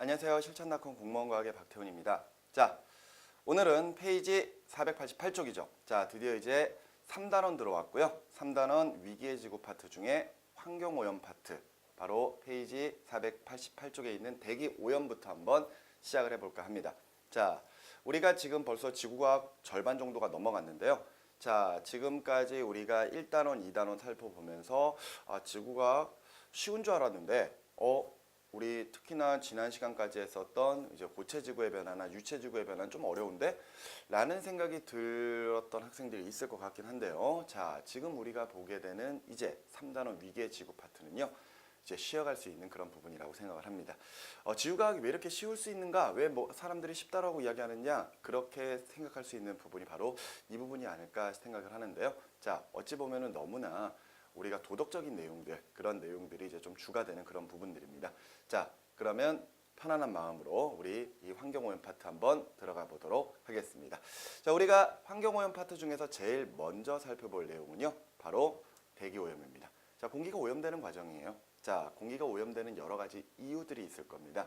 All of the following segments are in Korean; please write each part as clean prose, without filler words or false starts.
안녕하세요. 실천닷컴 공무원과학의 박태훈입니다. 자, 오늘은 페이지 488쪽이죠. 자, 드디어 이제 3단원 들어왔고요. 3단원 위기의 지구 파트 중에 환경오염 파트, 바로 페이지 488쪽에 있는 대기 오염부터 한번 시작을 해볼까 합니다. 자, 우리가 지금 벌써 지구과학 절반 정도가 넘어갔는데요. 자, 지금까지 우리가 1단원, 2단원 살펴보면서 지구과학 쉬운 줄 알았는데 우리 특히나 지난 시간까지 했었던 이제 고체지구의 변화나 유체지구의 변화는 좀 어려운데? 라는 생각이 들었던 학생들이 있을 것 같긴 한데요. 자, 지금 우리가 보게 되는 이제 3단원 위기의 지구 파트는요. 이제 쉬어갈 수 있는 그런 부분이라고 생각을 합니다. 지구과학이 왜 이렇게 쉬울 수 있는가? 왜 사람들이 쉽다라고 이야기하느냐? 그렇게 생각할 수 있는 부분이 바로 이 부분이 아닐까 생각을 하는데요. 자, 어찌 보면은 너무나 우리가 도덕적인 내용들, 그런 내용들이 이제 좀 주가 되는 그런 부분들입니다. 자, 그러면 편안한 마음으로 우리 이 환경오염 파트 한번 들어가 보도록 하겠습니다. 자, 우리가 환경오염 파트 중에서 제일 먼저 살펴볼 내용은요, 바로 대기오염입니다. 자, 공기가 오염되는 과정이에요. 자, 공기가 오염되는 여러 가지 이유들이 있을 겁니다.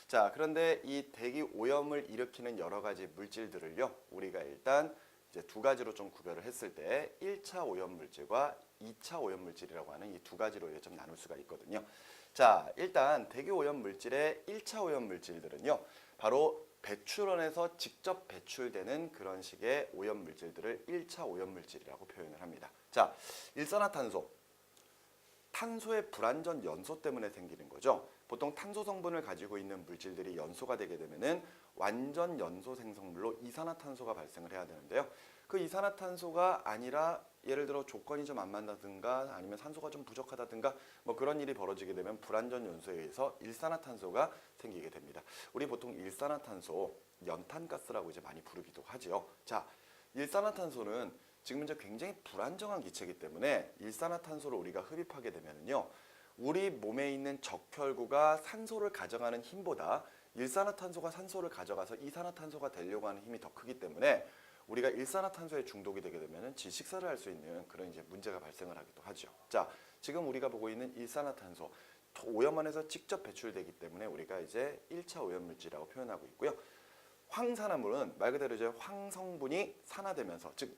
자, 그런데 이 대기오염을 일으키는 여러 가지 물질들을요, 우리가 일단 이제 두 가지로 좀 구별을 했을 때 1차 오염물질과 2차 오염물질이라고 하는 이 두 가지로 이제 좀 나눌 수가 있거든요. 자, 일단 대기오염물질의 1차 오염물질들은요. 바로 배출원에서 직접 배출되는 그런 식의 오염물질들을 1차 오염물질이라고 표현을 합니다. 자, 일산화탄소. 탄소의 불완전 연소 때문에 생기는 거죠. 보통 탄소 성분을 가지고 있는 물질들이 연소가 되게 되면은 완전 연소 생성물로 이산화탄소가 발생을 해야 되는데요. 그 이산화탄소가 아니라 예를 들어 조건이 좀 안 맞다든가 아니면 산소가 좀 부족하다든가 뭐 그런 일이 벌어지게 되면 불완전 연소에 의해서 일산화탄소가 생기게 됩니다. 우리 보통 일산화탄소, 연탄가스라고 이제 많이 부르기도 하죠. 자, 일산화탄소는 지금 이제 굉장히 불안정한 기체이기 때문에 일산화탄소를 우리가 흡입하게 되면요. 우리 몸에 있는 적혈구가 산소를 가져가는 힘보다 일산화탄소가 산소를 가져가서 이산화탄소가 되려고 하는 힘이 더 크기 때문에 우리가 일산화탄소에 중독이 되게 되면 질식사를 할 수 있는 그런 이제 문제가 발생을 하기도 하죠. 자, 지금 우리가 보고 있는 일산화탄소, 오염원에서 직접 배출되기 때문에 우리가 이제 1차 오염물질이라고 표현하고 있고요. 황산화물은 말 그대로 이제 황성분이 산화되면서, 즉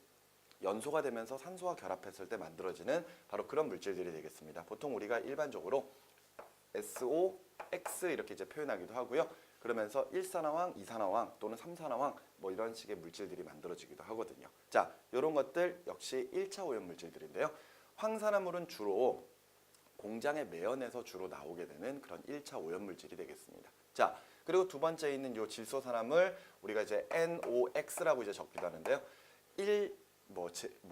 연소가 되면서 산소와 결합했을 때 만들어지는 바로 그런 물질들이 되겠습니다. 보통 우리가 일반적으로 SOX 이렇게 이제 표현하기도 하고요. 그러면서 1산화황, 2산화황 또는 3산화황 뭐 이런 식의 물질들이 만들어지기도 하거든요. 자, 이런 것들 역시 1차 오염 물질들인데요. 황산화물은 주로 공장의 매연에서 주로 나오게 되는 그런 1차 오염 물질이 되겠습니다. 자, 그리고 두 번째 있는 요 질소산화물 우리가 이제 NOx라고 이제 적기도 하는데요.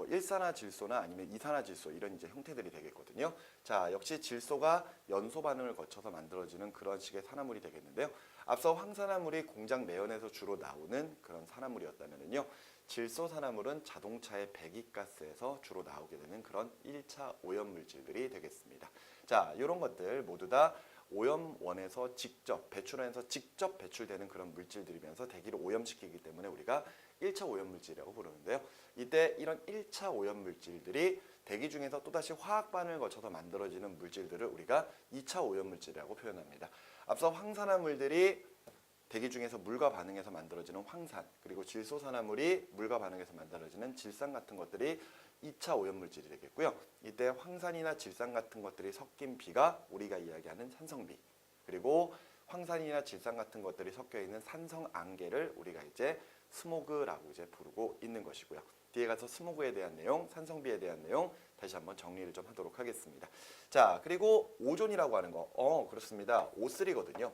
일산화질소나 아니면 이산화질소 이런 이제 형태들이 되겠거든요. 자, 역시 질소가 연소 반응을 거쳐서 만들어지는 그런 식의 산화물이 되겠는데요. 앞서 황산화물이 공장 내연에서 주로 나오는 그런 산화물이었다면요. 질소 산화물은 자동차의 배기가스에서 주로 나오게 되는 그런 1차 오염 물질들이 되겠습니다. 자, 이런 것들 모두 다 오염원에서 직접 배출원에서 직접 배출되는 그런 물질들이면서 대기를 오염시키기 때문에 우리가 1차 오염물질이라고 부르는데요. 이때 이런 1차 오염물질들이 대기 중에서 또다시 화학 반응을 거쳐서 만들어지는 물질들을 우리가 2차 오염물질이라고 표현합니다. 앞서 황산화물들이 대기 중에서 물과 반응해서 만들어지는 황산, 그리고 질소산화물이 물과 반응해서 만들어지는 질산 같은 것들이 2차 오염물질이 되겠고요. 이때 황산이나 질산 같은 것들이 섞인 비가 우리가 이야기하는 산성비, 그리고 황산이나 질산 같은 것들이 섞여 있는 산성안개를 우리가 이제 스모그라고 이제 부르고 있는 것이고요. 뒤에 가서 스모그에 대한 내용, 산성비에 대한 내용 다시 한번 정리를 좀 하도록 하겠습니다. 자, 그리고 오존이라고 하는 거, 그렇습니다. O3거든요.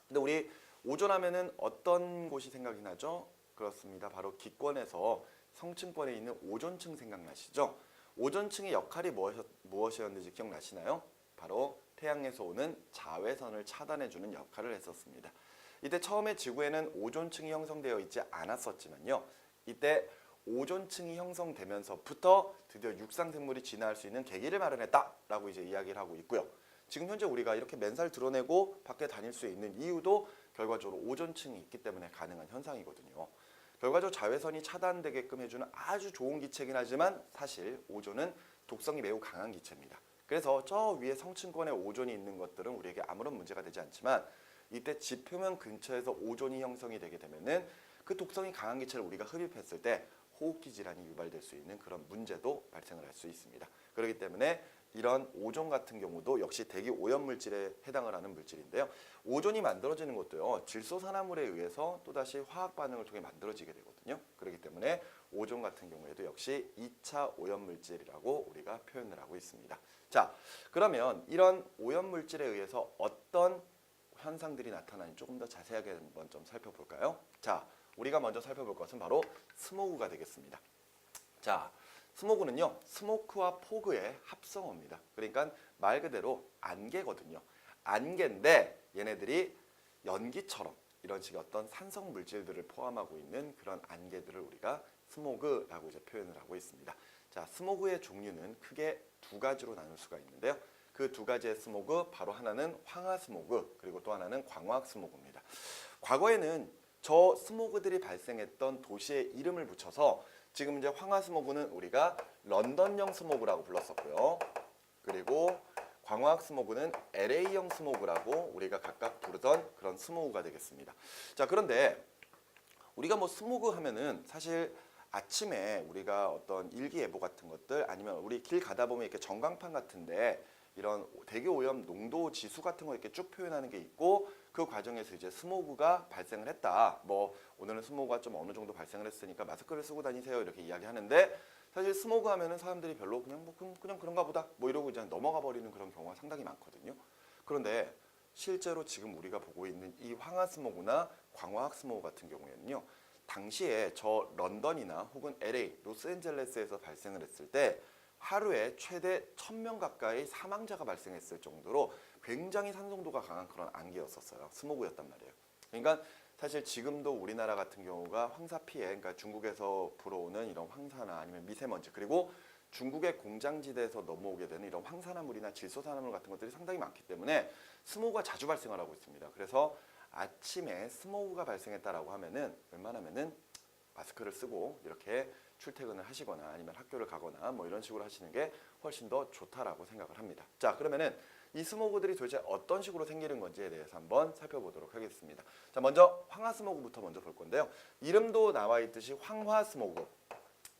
근데 우리 오존 하면은 어떤 곳이 생각이 나죠? 그렇습니다. 바로 기권에서 성층권에 있는 오존층 생각나시죠? 오존층의 역할이 무엇이었는지 기억나시나요? 바로 태양에서 오는 자외선을 차단해주는 역할을 했었습니다. 이때 처음에 지구에는 오존층이 형성되어 있지 않았었지만요. 이때 오존층이 형성되면서부터 드디어 육상생물이 진화할 수 있는 계기를 마련했다라고 이제 이야기를 하고 있고요. 지금 현재 우리가 이렇게 맨살 드러내고 밖에 다닐 수 있는 이유도 결과적으로 오존층이 있기 때문에 가능한 현상이거든요. 결과적으로 자외선이 차단되게끔 해주는 아주 좋은 기체이긴 하지만 사실 오존은 독성이 매우 강한 기체입니다. 그래서 저 위에 성층권에 오존이 있는 것들은 우리에게 아무런 문제가 되지 않지만 이때 지표면 근처에서 오존이 형성이 되게 되면은 그 독성이 강한 기체를 우리가 흡입했을 때 호흡기 질환이 유발될 수 있는 그런 문제도 발생을 할 수 있습니다. 그렇기 때문에 이런 오존 같은 경우도 역시 대기 오염 물질에 해당을 하는 물질인데요. 오존이 만들어지는 것도요. 질소산화물에 의해서 또다시 화학 반응을 통해 만들어지게 되거든요. 그렇기 때문에 오존 같은 경우에도 역시 2차 오염 물질이라고 우리가 표현을 하고 있습니다. 자, 그러면 이런 오염 물질에 의해서 어떤 현상들이 나타나는지 조금 더 자세하게 한번 좀 살펴볼까요? 자, 우리가 먼저 살펴볼 것은 바로 스모그가 되겠습니다. 자, 스모그는요, 스모크와 포그의 합성어입니다. 그러니까 말 그대로 안개거든요. 안개인데 얘네들이 연기처럼 이런 식의 어떤 산성 물질들을 포함하고 있는 그런 안개들을 우리가 스모그라고 이제 표현을 하고 있습니다. 자, 스모그의 종류는 크게 두 가지로 나눌 수가 있는데요. 그 두 가지의 스모그, 바로 하나는 황화 스모그, 그리고 또 하나는 광화학 스모그입니다. 과거에는 저 스모그들이 발생했던 도시의 이름을 붙여서 지금 이제 황화 스모그는 우리가 런던형 스모그라고 불렀었고요. 그리고 광화학 스모그는 LA형 스모그라고 우리가 각각 부르던 그런 스모그가 되겠습니다. 자, 그런데 우리가 뭐 스모그 하면은 사실 아침에 우리가 어떤 일기예보 같은 것들 아니면 우리 길 가다 보면 이렇게 전광판 같은데 이런 대기 오염 농도 지수 같은 거 이렇게 쭉 표현하는 게 있고 그 과정에서 이제 스모그가 발생을 했다. 뭐 오늘은 스모그가 좀 어느 정도 발생을 했으니까 마스크를 쓰고 다니세요. 이렇게 이야기하는데 사실 스모그 하면은 사람들이 별로 그냥 뭐 그냥 그런가 보다 뭐 이러고 이제 넘어가 버리는 그런 경우가 상당히 많거든요. 그런데 실제로 지금 우리가 보고 있는 이 황화 스모그나 광화학 스모그 같은 경우에는요. 당시에 저 런던이나 혹은 LA, 로스앤젤레스에서 발생을 했을 때 하루에 최대 1000명 가까이 사망자가 발생했을 정도로 굉장히 산성도가 강한 그런 안개였었어요. 스모그였단 말이에요. 그러니까 사실 지금도 우리나라 같은 경우가 황사 피해, 그러니까 중국에서 불어오는 이런 황사나 아니면 미세먼지, 그리고 중국의 공장지대에서 넘어오게 되는 이런 황산화물이나 질소산화물 같은 것들이 상당히 많기 때문에 스모그가 자주 발생을 하고 있습니다. 그래서 아침에 스모그가 발생했다라고 하면은 웬만하면은 마스크를 쓰고 이렇게 출퇴근을 하시거나 아니면 학교를 가거나 뭐 이런 식으로 하시는 게 훨씬 더 좋다라고 생각을 합니다. 자, 그러면은 이 스모그들이 도대체 어떤 식으로 생기는 건지에 대해서 한번 살펴보도록 하겠습니다. 자, 먼저 황화 스모그부터 먼저 볼 건데요. 이름도 나와 있듯이 황화 스모그.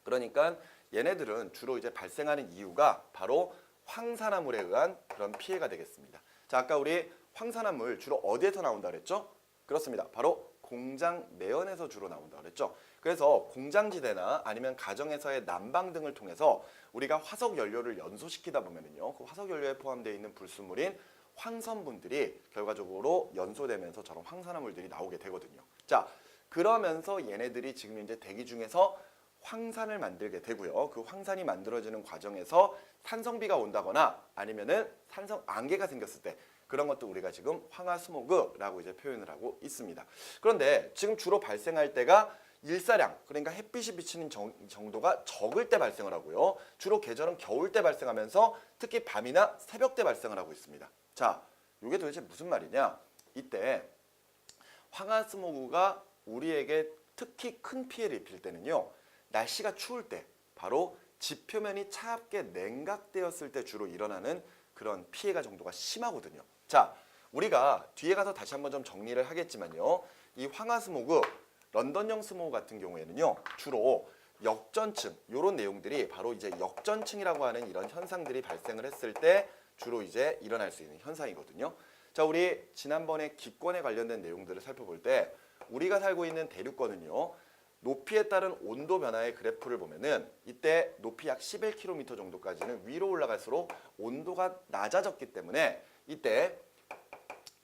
그러니까 얘네들은 주로 이제 발생하는 이유가 바로 황산화물에 의한 그런 피해가 되겠습니다. 자, 아까 우리 황산화물 주로 어디에서 나온다 그랬죠? 그렇습니다. 바로 공장 내연에서 주로 나온다 그랬죠. 그래서 공장지대나 아니면 가정에서의 난방 등을 통해서 우리가 화석 연료를 연소시키다 보면은요, 그 화석 연료에 포함되어 있는 불순물인 황선분들이 결과적으로 연소되면서 저런 황산화물들이 나오게 되거든요. 자, 그러면서 얘네들이 지금 이제 대기 중에서 황산을 만들게 되고요. 그 황산이 만들어지는 과정에서 산성비가 온다거나 아니면은 산성 안개가 생겼을 때 그런 것도 우리가 지금 황화 스모그라고 이제 표현을 하고 있습니다. 그런데 지금 주로 발생할 때가 일사량, 그러니까 햇빛이 비치는 정도가 적을 때 발생을 하고요. 주로 계절은 겨울 때 발생하면서 특히 밤이나 새벽 때 발생을 하고 있습니다. 자, 이게 도대체 무슨 말이냐? 이때 황화 스모그가 우리에게 특히 큰 피해를 입힐 때는요. 날씨가 추울 때, 바로 지표면이 차갑게 냉각되었을 때 주로 일어나는 그런 피해가 정도가 심하거든요. 자, 우리가 뒤에 가서 다시 한번 좀 정리를 하겠지만요. 이 황화 스모그, 런던형 스모그 같은 경우에는요. 주로 역전층, 이런 내용들이 바로 이제 역전층이라고 하는 이런 현상들이 발생을 했을 때 주로 이제 일어날 수 있는 현상이거든요. 자, 우리 지난번에 기권에 관련된 내용들을 살펴볼 때 우리가 살고 있는 대륙권은요. 높이에 따른 온도 변화의 그래프를 보면은 이때 높이 약 11km 정도까지는 위로 올라갈수록 온도가 낮아졌기 때문에 이때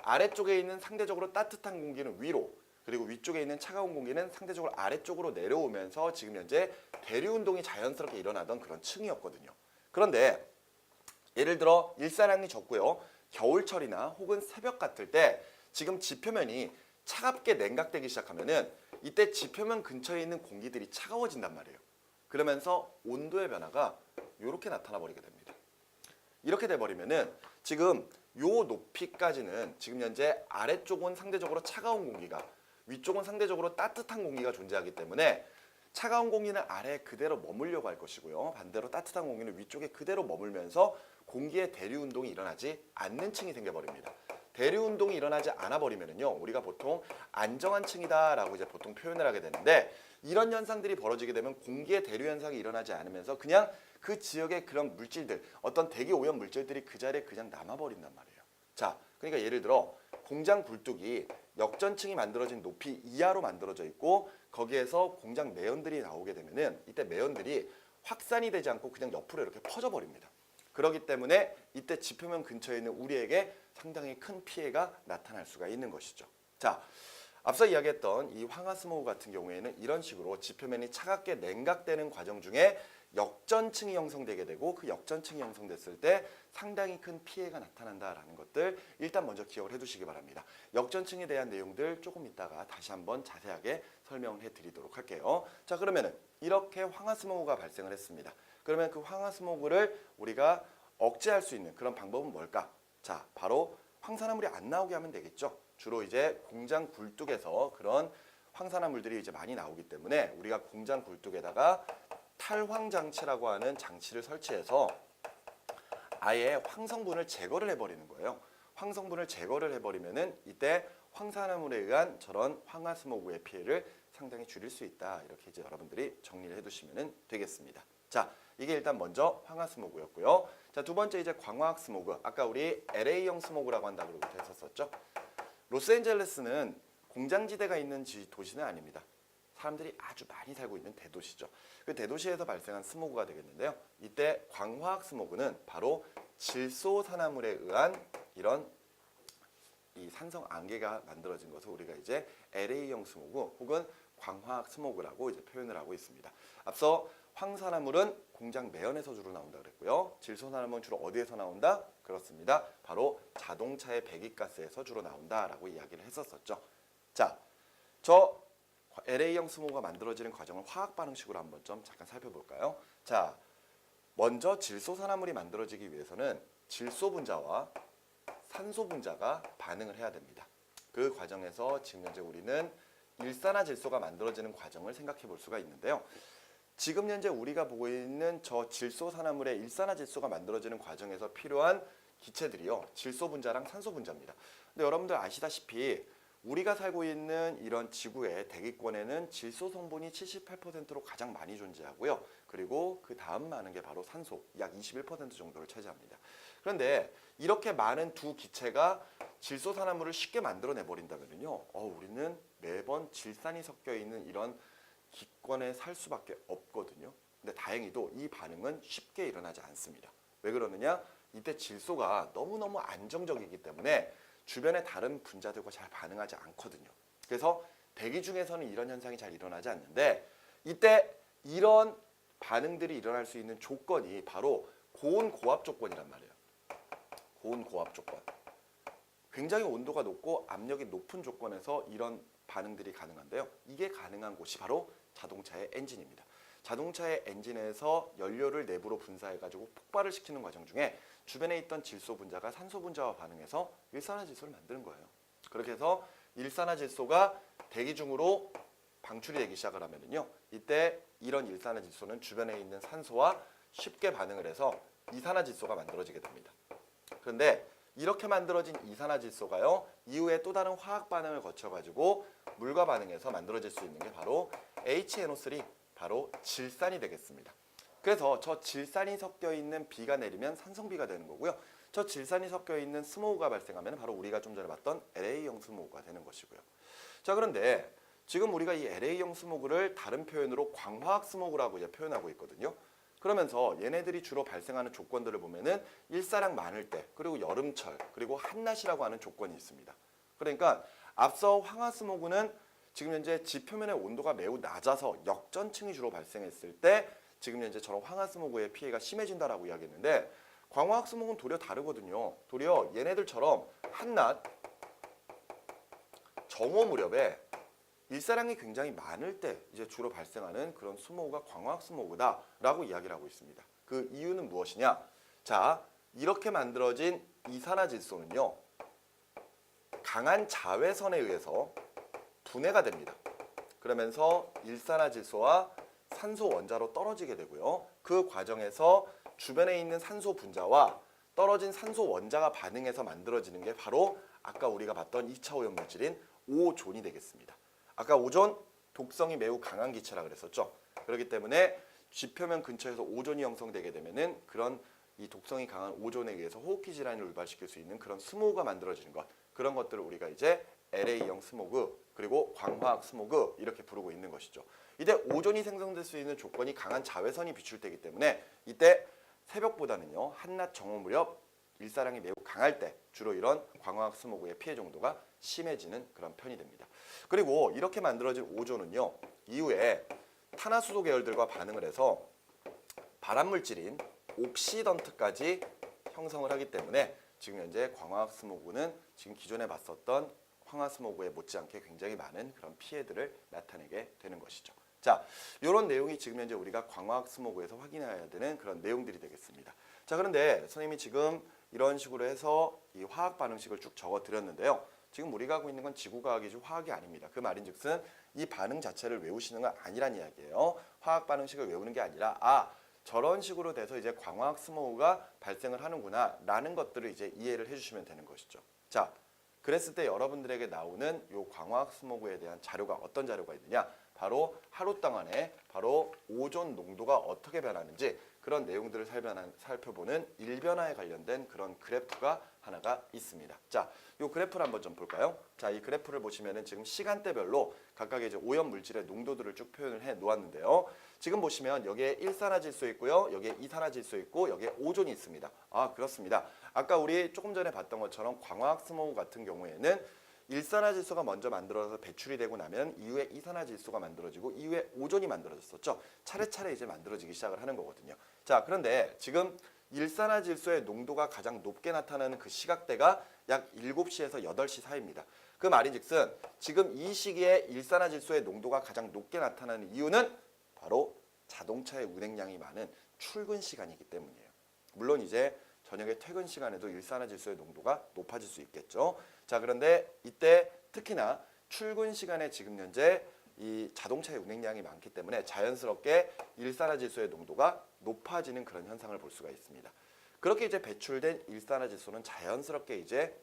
아래쪽에 있는 상대적으로 따뜻한 공기는 위로, 그리고 위쪽에 있는 차가운 공기는 상대적으로 아래쪽으로 내려오면서 지금 현재 대류운동이 자연스럽게 일어나던 그런 층이었거든요. 그런데 예를 들어 일사량이 적고요. 겨울철이나 혹은 새벽 같을 때 지금 지표면이 차갑게 냉각되기 시작하면은 이때 지표면 근처에 있는 공기들이 차가워진단 말이에요. 그러면서 온도의 변화가 이렇게 나타나 버리게 됩니다. 이렇게 돼 버리면은 지금 요 높이까지는 지금 현재 아래쪽은 상대적으로 차가운 공기가, 위쪽은 상대적으로 따뜻한 공기가 존재하기 때문에 차가운 공기는 아래에 그대로 머물려고 할 것이고요. 반대로 따뜻한 공기는 위쪽에 그대로 머물면서 공기의 대류 운동이 일어나지 않는 층이 생겨버립니다. 대류 운동이 일어나지 않아 버리면은요, 우리가 보통 안정한 층이다라고 이제 보통 표현을 하게 되는데, 이런 현상들이 벌어지게 되면 공기의 대류 현상이 일어나지 않으면서 그냥 그 지역의 그런 물질들, 어떤 대기 오염 물질들이 그 자리에 그냥 남아 버린단 말이에요. 자, 그러니까 예를 들어 공장 굴뚝이 역전층이 만들어진 높이 이하로 만들어져 있고, 거기에서 공장 매연들이 나오게 되면은 이때 매연들이 확산이 되지 않고 그냥 옆으로 이렇게 퍼져 버립니다. 그렇기 때문에 이때 지표면 근처에 있는 우리에게 상당히 큰 피해가 나타날 수가 있는 것이죠. 자, 앞서 이야기했던 이 황화스모그 같은 경우에는 이런 식으로 지표면이 차갑게 냉각되는 과정 중에 역전층이 형성되게 되고, 그 역전층이 형성됐을 때 상당히 큰 피해가 나타난다라는 것들 일단 먼저 기억을 해두시기 바랍니다. 역전층에 대한 내용들 조금 이따가 다시 한번 자세하게 설명을 해드리도록 할게요. 자, 그러면은 이렇게 황화스모그가 발생을 했습니다. 그러면 그 황화스모그를 우리가 억제할 수 있는 그런 방법은 뭘까? 자, 바로 황산화물이 안 나오게 하면 되겠죠. 주로 이제 공장 굴뚝에서 그런 황산화물들이 이제 많이 나오기 때문에 우리가 공장 굴뚝에다가 탈황 장치라고 하는 장치를 설치해서 아예 황성분을 제거를 해버리는 거예요. 황성분을 제거를 해버리면은 이때 황산화물에 의한 저런 황화스모그의 피해를 상당히 줄일 수 있다. 이렇게 이제 여러분들이 정리를 해두시면 되겠습니다. 자, 이게 일단 먼저 황화스모그였고요. 자, 두 번째 이제 광화학 스모그. 아까 우리 LA형 스모그라고 한다고 했었었죠. 로스앤젤레스는 공장지대가 있는 도시는 아닙니다. 사람들이 아주 많이 살고 있는 대도시죠. 그 대도시에서 발생한 스모그가 되겠는데요. 이때 광화학 스모그는 바로 질소산화물에 의한 이런 이 산성 안개가 만들어진 것을 우리가 이제 LA형 스모그 혹은 광화학 스모그라고 이제 표현을 하고 있습니다. 앞서 황산화물은 공장 매연에서 주로 나온다 그랬고요. 질소산화물은 주로 어디에서 나온다? 그렇습니다. 바로 자동차의 배기가스에서 주로 나온다라고 이야기를 했었었죠. 자, 저 LA형 스모그가 만들어지는 과정을 화학 반응식으로 한번 좀 잠깐 살펴볼까요? 자, 먼저 질소산화물이 만들어지기 위해서는 질소 분자와 산소 분자가 반응을 해야 됩니다. 그 과정에서 지금 현재 우리는 일산화질소가 만들어지는 과정을 생각해 볼 수가 있는데요. 지금 현재 우리가 보고 있는 저 질소산화물의 일산화질소가 만들어지는 과정에서 필요한 기체들이요, 질소 분자랑 산소 분자입니다. 근데 여러분들 아시다시피 우리가 살고 있는 이런 지구의 대기권에는 질소 성분이 78%로 가장 많이 존재하고요. 그리고 그 다음 많은 게 바로 산소, 약 21% 정도를 차지합니다. 그런데 이렇게 많은 두 기체가 질소산화물을 쉽게 만들어내 버린다면요, 우리는 매번 질산이 섞여 있는 이런 기권에 살 수밖에 없거든요. 근데 다행히도 이 반응은 쉽게 일어나지 않습니다. 왜 그러느냐? 이때 질소가 너무너무 안정적이기 때문에 주변의 다른 분자들과 잘 반응하지 않거든요. 그래서 대기 중에서는 이런 현상이 잘 일어나지 않는데, 이때 이런 반응들이 일어날 수 있는 조건이 바로 고온 고압 조건이란 말이에요. 고온 고압 조건. 굉장히 온도가 높고 압력이 높은 조건에서 이런 반응들이 가능한데요. 이게 가능한 곳이 바로 자동차의 엔진입니다. 자동차의 엔진에서 연료를 내부로 분사해가지고 폭발을 시키는 과정 중에 주변에 있던 질소 분자가 산소 분자와 반응해서 일산화질소를 만드는 거예요. 그렇게 해서 일산화질소가 대기 중으로 방출이 되기 시작을 하면요, 이때 이런 일산화질소는 주변에 있는 산소와 쉽게 반응을 해서 이산화질소가 만들어지게 됩니다. 그런데 이렇게 만들어진 이산화질소가요, 이후에 또 다른 화학 반응을 거쳐가지고 물과 반응해서 만들어질 수 있는 게 바로 HNO3, 바로 질산이 되겠습니다. 그래서 저 질산이 섞여 있는 비가 내리면 산성비가 되는 거고요. 저 질산이 섞여 있는 스모그가 발생하면 바로 우리가 좀 전에 봤던 LA형 스모그가 되는 것이고요. 자, 그런데 지금 우리가 이 LA형 스모그를 다른 표현으로 광화학 스모그라고 이제 표현하고 있거든요. 그러면서 얘네들이 주로 발생하는 조건들을 보면은 일사량 많을 때, 그리고 여름철, 그리고 한낮이라고 하는 조건이 있습니다. 그러니까 앞서 황화스모그는 지금 현재 지표면의 온도가 매우 낮아서 역전층이 주로 발생했을 때 지금 현재 저런 황화스모그의 피해가 심해진다라고 이야기했는데, 광화학 스모그는 도리어 다르거든요. 도리어 얘네들처럼 한낮, 정오 무렵에 일사량이 굉장히 많을 때 이제 주로 발생하는 그런 스모그가 광화학 스모그다라고 이야기를 하고 있습니다. 그 이유는 무엇이냐? 자, 이렇게 만들어진 이산화질소는요, 강한 자외선에 의해서 분해가 됩니다. 그러면서 일산화질소와 산소 원자로 떨어지게 되고요. 그 과정에서 주변에 있는 산소 분자와 떨어진 산소 원자가 반응해서 만들어지는 게 바로 아까 우리가 봤던 2차 오염 물질인 오존이 되겠습니다. 아까 오존 독성이 매우 강한 기체라 그랬었죠. 그렇기 때문에 지표면 근처에서 오존이 형성되게 되면은 그런 이 독성이 강한 오존에 의해서 호흡기 질환을 유발시킬 수 있는 그런 스모그가 만들어지는 것, 그런 것들을 우리가 이제 LA형 스모그 그리고 광화학 스모그 이렇게 부르고 있는 것이죠. 이때 오존이 생성될 수 있는 조건이 강한 자외선이 비출되기 때문에 이때 새벽보다는요 한낮 정오 무렵 일사량이 매우 강할 때 주로 이런 광화학 스모그의 피해 정도가 심해지는 그런 편이 됩니다. 그리고 이렇게 만들어진 오존은요 이후에 탄화수소 계열들과 반응을 해서 발암물질인 옥시던트까지 형성을 하기 때문에 지금 현재 광화학 스모그는 지금 기존에 봤었던 황화 스모그에 못지않게 굉장히 많은 그런 피해들을 나타내게 되는 것이죠. 자, 이런 내용이 지금 현재 우리가 광화학 스모그에서 확인해야 되는 그런 내용들이 되겠습니다. 자, 그런데 선생님이 지금 이런 식으로 해서 이 화학 반응식을 쭉 적어 드렸는데요. 지금 우리가 하고 있는 건 지구과학이지 화학이 아닙니다. 그 말인즉슨 이 반응 자체를 외우시는 건 아니란 이야기예요. 화학 반응식을 외우는 게 아니라 저런 식으로 돼서 이제 광화학 스모그가 발생을 하는구나 라는 것들을 이제 이해를 해주시면 되는 것이죠. 자, 그랬을 때 여러분들에게 나오는 요 광화학 스모그에 대한 자료가 어떤 자료가 있느냐? 바로 하루 동안에 바로 오존 농도가 어떻게 변하는지 그런 내용들을 살펴보는 일변화에 관련된 그런 그래프가 하나가 있습니다. 자, 이 그래프를 한번 좀 볼까요? 자, 이 그래프를 보시면은 지금 시간대별로 각각의 이제 오염 물질의 농도들을 쭉 표현을 해 놓았는데요. 지금 보시면 여기에 일산화질소 있고요. 여기에 이산화질소 있고 여기에 오존이 있습니다. 아, 그렇습니다. 아까 우리 조금 전에 봤던 것처럼 광화학 스모그 같은 경우에는 일산화질소가 먼저 만들어서 배출이 되고 나면 이후에 이산화질소가 만들어지고 이후에 오존이 만들어졌었죠. 차례차례 이제 만들어지기 시작을 하는 거거든요. 자, 그런데 지금 일산화질소의 농도가 가장 높게 나타나는 그 시각대가 약 7시에서 8시 사이입니다. 그 말인즉슨 지금 이 시기에 일산화질소의 농도가 가장 높게 나타나는 이유는 바로 자동차의 운행량이 많은 출근 시간이기 때문이에요. 물론 이제 저녁에 퇴근 시간에도 일산화질소의 농도가 높아질 수 있겠죠. 자, 그런데 이때 특히나 출근 시간에 지금 현재 이 자동차의 운행량이 많기 때문에 자연스럽게 일산화질소의 농도가 높아지는 그런 현상을 볼 수가 있습니다. 그렇게 이제 배출된 일산화질소는 자연스럽게 이제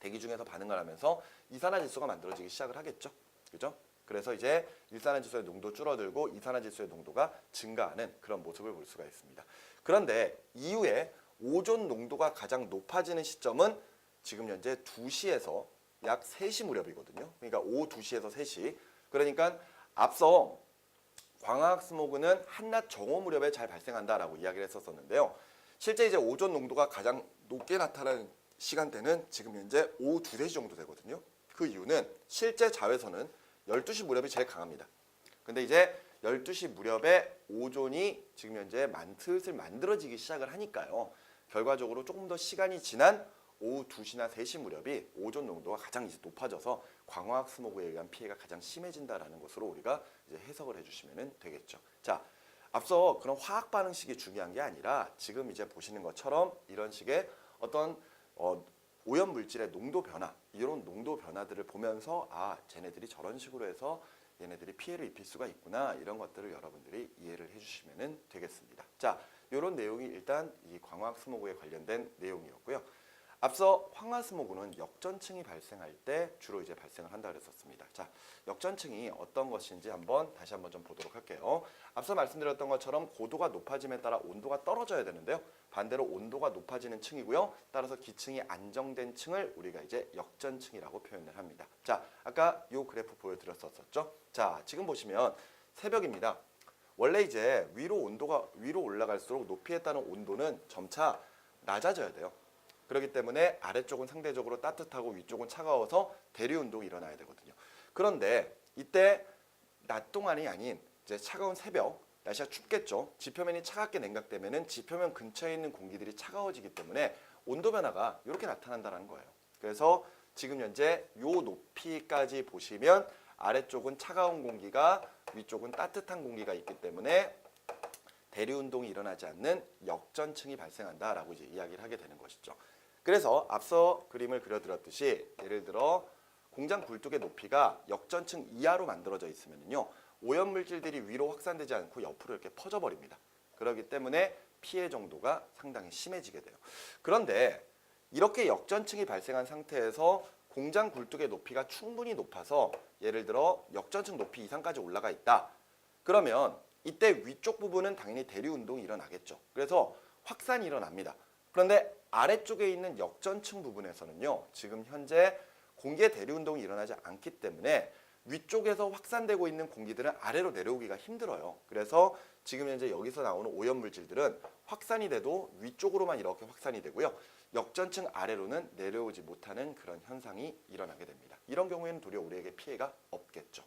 대기 중에서 반응을 하면서 이산화질소가 만들어지기 시작을 하겠죠. 그죠? 그래서 이제 일산화질소의 농도 줄어들고 이산화질소의 농도가 증가하는 그런 모습을 볼 수가 있습니다. 그런데 이후에 오존 농도가 가장 높아지는 시점은 지금 현재 2시에서 약 3시 무렵이거든요. 그러니까 오후 2시에서 3시. 그러니까 앞서 광화학 스모그는 한낮 정오 무렵에 잘 발생한다라고 이야기를 했었는데요. 실제 이제 오존 농도가 가장 높게 나타나는 시간대는 지금 현재 오후 2, 3시 정도 되거든요. 그 이유는 실제 자외선은 12시 무렵이 제일 강합니다. 근데 이제 12시 무렵에 오존이 지금 현재 슬슬 만들어지기 시작을 하니까요. 결과적으로 조금 더 시간이 지난 오후 2시나 3시 무렵이 오존 농도가 가장 이제 높아져서 광화학 스모그에 의한 피해가 가장 심해진다라는 것으로 우리가 이제 해석을 해주시면 되겠죠. 자, 앞서 그런 화학 반응식이 중요한 게 아니라 지금 이제 보시는 것처럼 이런 식의 어떤 오염 물질의 농도 변화, 이런 농도 변화들을 보면서 쟤네들이 저런 식으로 해서 얘네들이 피해를 입힐 수가 있구나, 이런 것들을 여러분들이 이해를 해주시면 되겠습니다. 자, 이런 내용이 일단 이 광화학 스모그에 관련된 내용이었고요. 앞서 황화 스모그는 역전층이 발생할 때 주로 이제 발생을 한다 그랬었습니다. 자, 역전층이 어떤 것인지 다시 한번 좀 보도록 할게요. 앞서 말씀드렸던 것처럼 고도가 높아짐에 따라 온도가 떨어져야 되는데요. 반대로 온도가 높아지는 층이고요. 따라서 기층이 안정된 층을 우리가 이제 역전층이라고 표현을 합니다. 자, 아까 이 그래프 보여드렸었죠. 자, 지금 보시면 새벽입니다. 원래 이제 위로 올라갈수록 높이에 따른 온도는 점차 낮아져야 돼요. 그렇기 때문에 아래쪽은 상대적으로 따뜻하고 위쪽은 차가워서 대류 운동이 일어나야 되거든요. 그런데 이때 낮 동안이 아닌 이제 차가운 새벽, 날씨가 춥겠죠. 지표면이 차갑게 냉각되면은 지표면 근처에 있는 공기들이 차가워지기 때문에 온도 변화가 이렇게 나타난다는 거예요. 그래서 지금 현재 요 높이까지 보시면 아래쪽은 차가운 공기가, 위쪽은 따뜻한 공기가 있기 때문에 대류 운동이 일어나지 않는 역전층이 발생한다라고 이제 이야기를 하게 되는 것이죠. 그래서 앞서 그림을 그려드렸듯이 예를 들어 공장 굴뚝의 높이가 역전층 이하로 만들어져 있으면요, 오염 물질들이 위로 확산되지 않고 옆으로 이렇게 퍼져버립니다. 그렇기 때문에 피해 정도가 상당히 심해지게 돼요. 그런데 이렇게 역전층이 발생한 상태에서 공장 굴뚝의 높이가 충분히 높아서 예를 들어 역전층 높이 이상까지 올라가 있다. 그러면 이때 위쪽 부분은 당연히 대류 운동이 일어나겠죠. 그래서 확산이 일어납니다. 그런데 아래쪽에 있는 역전층 부분에서는요. 지금 현재 공기의 대류 운동이 일어나지 않기 때문에 위쪽에서 확산되고 있는 공기들은 아래로 내려오기가 힘들어요. 그래서 지금 현재 여기서 나오는 오염물질들은 확산이 돼도 위쪽으로만 이렇게 확산이 되고요. 역전층 아래로는 내려오지 못하는 그런 현상이 일어나게 됩니다. 이런 경우에는 도리어 우리에게 피해가 없겠죠.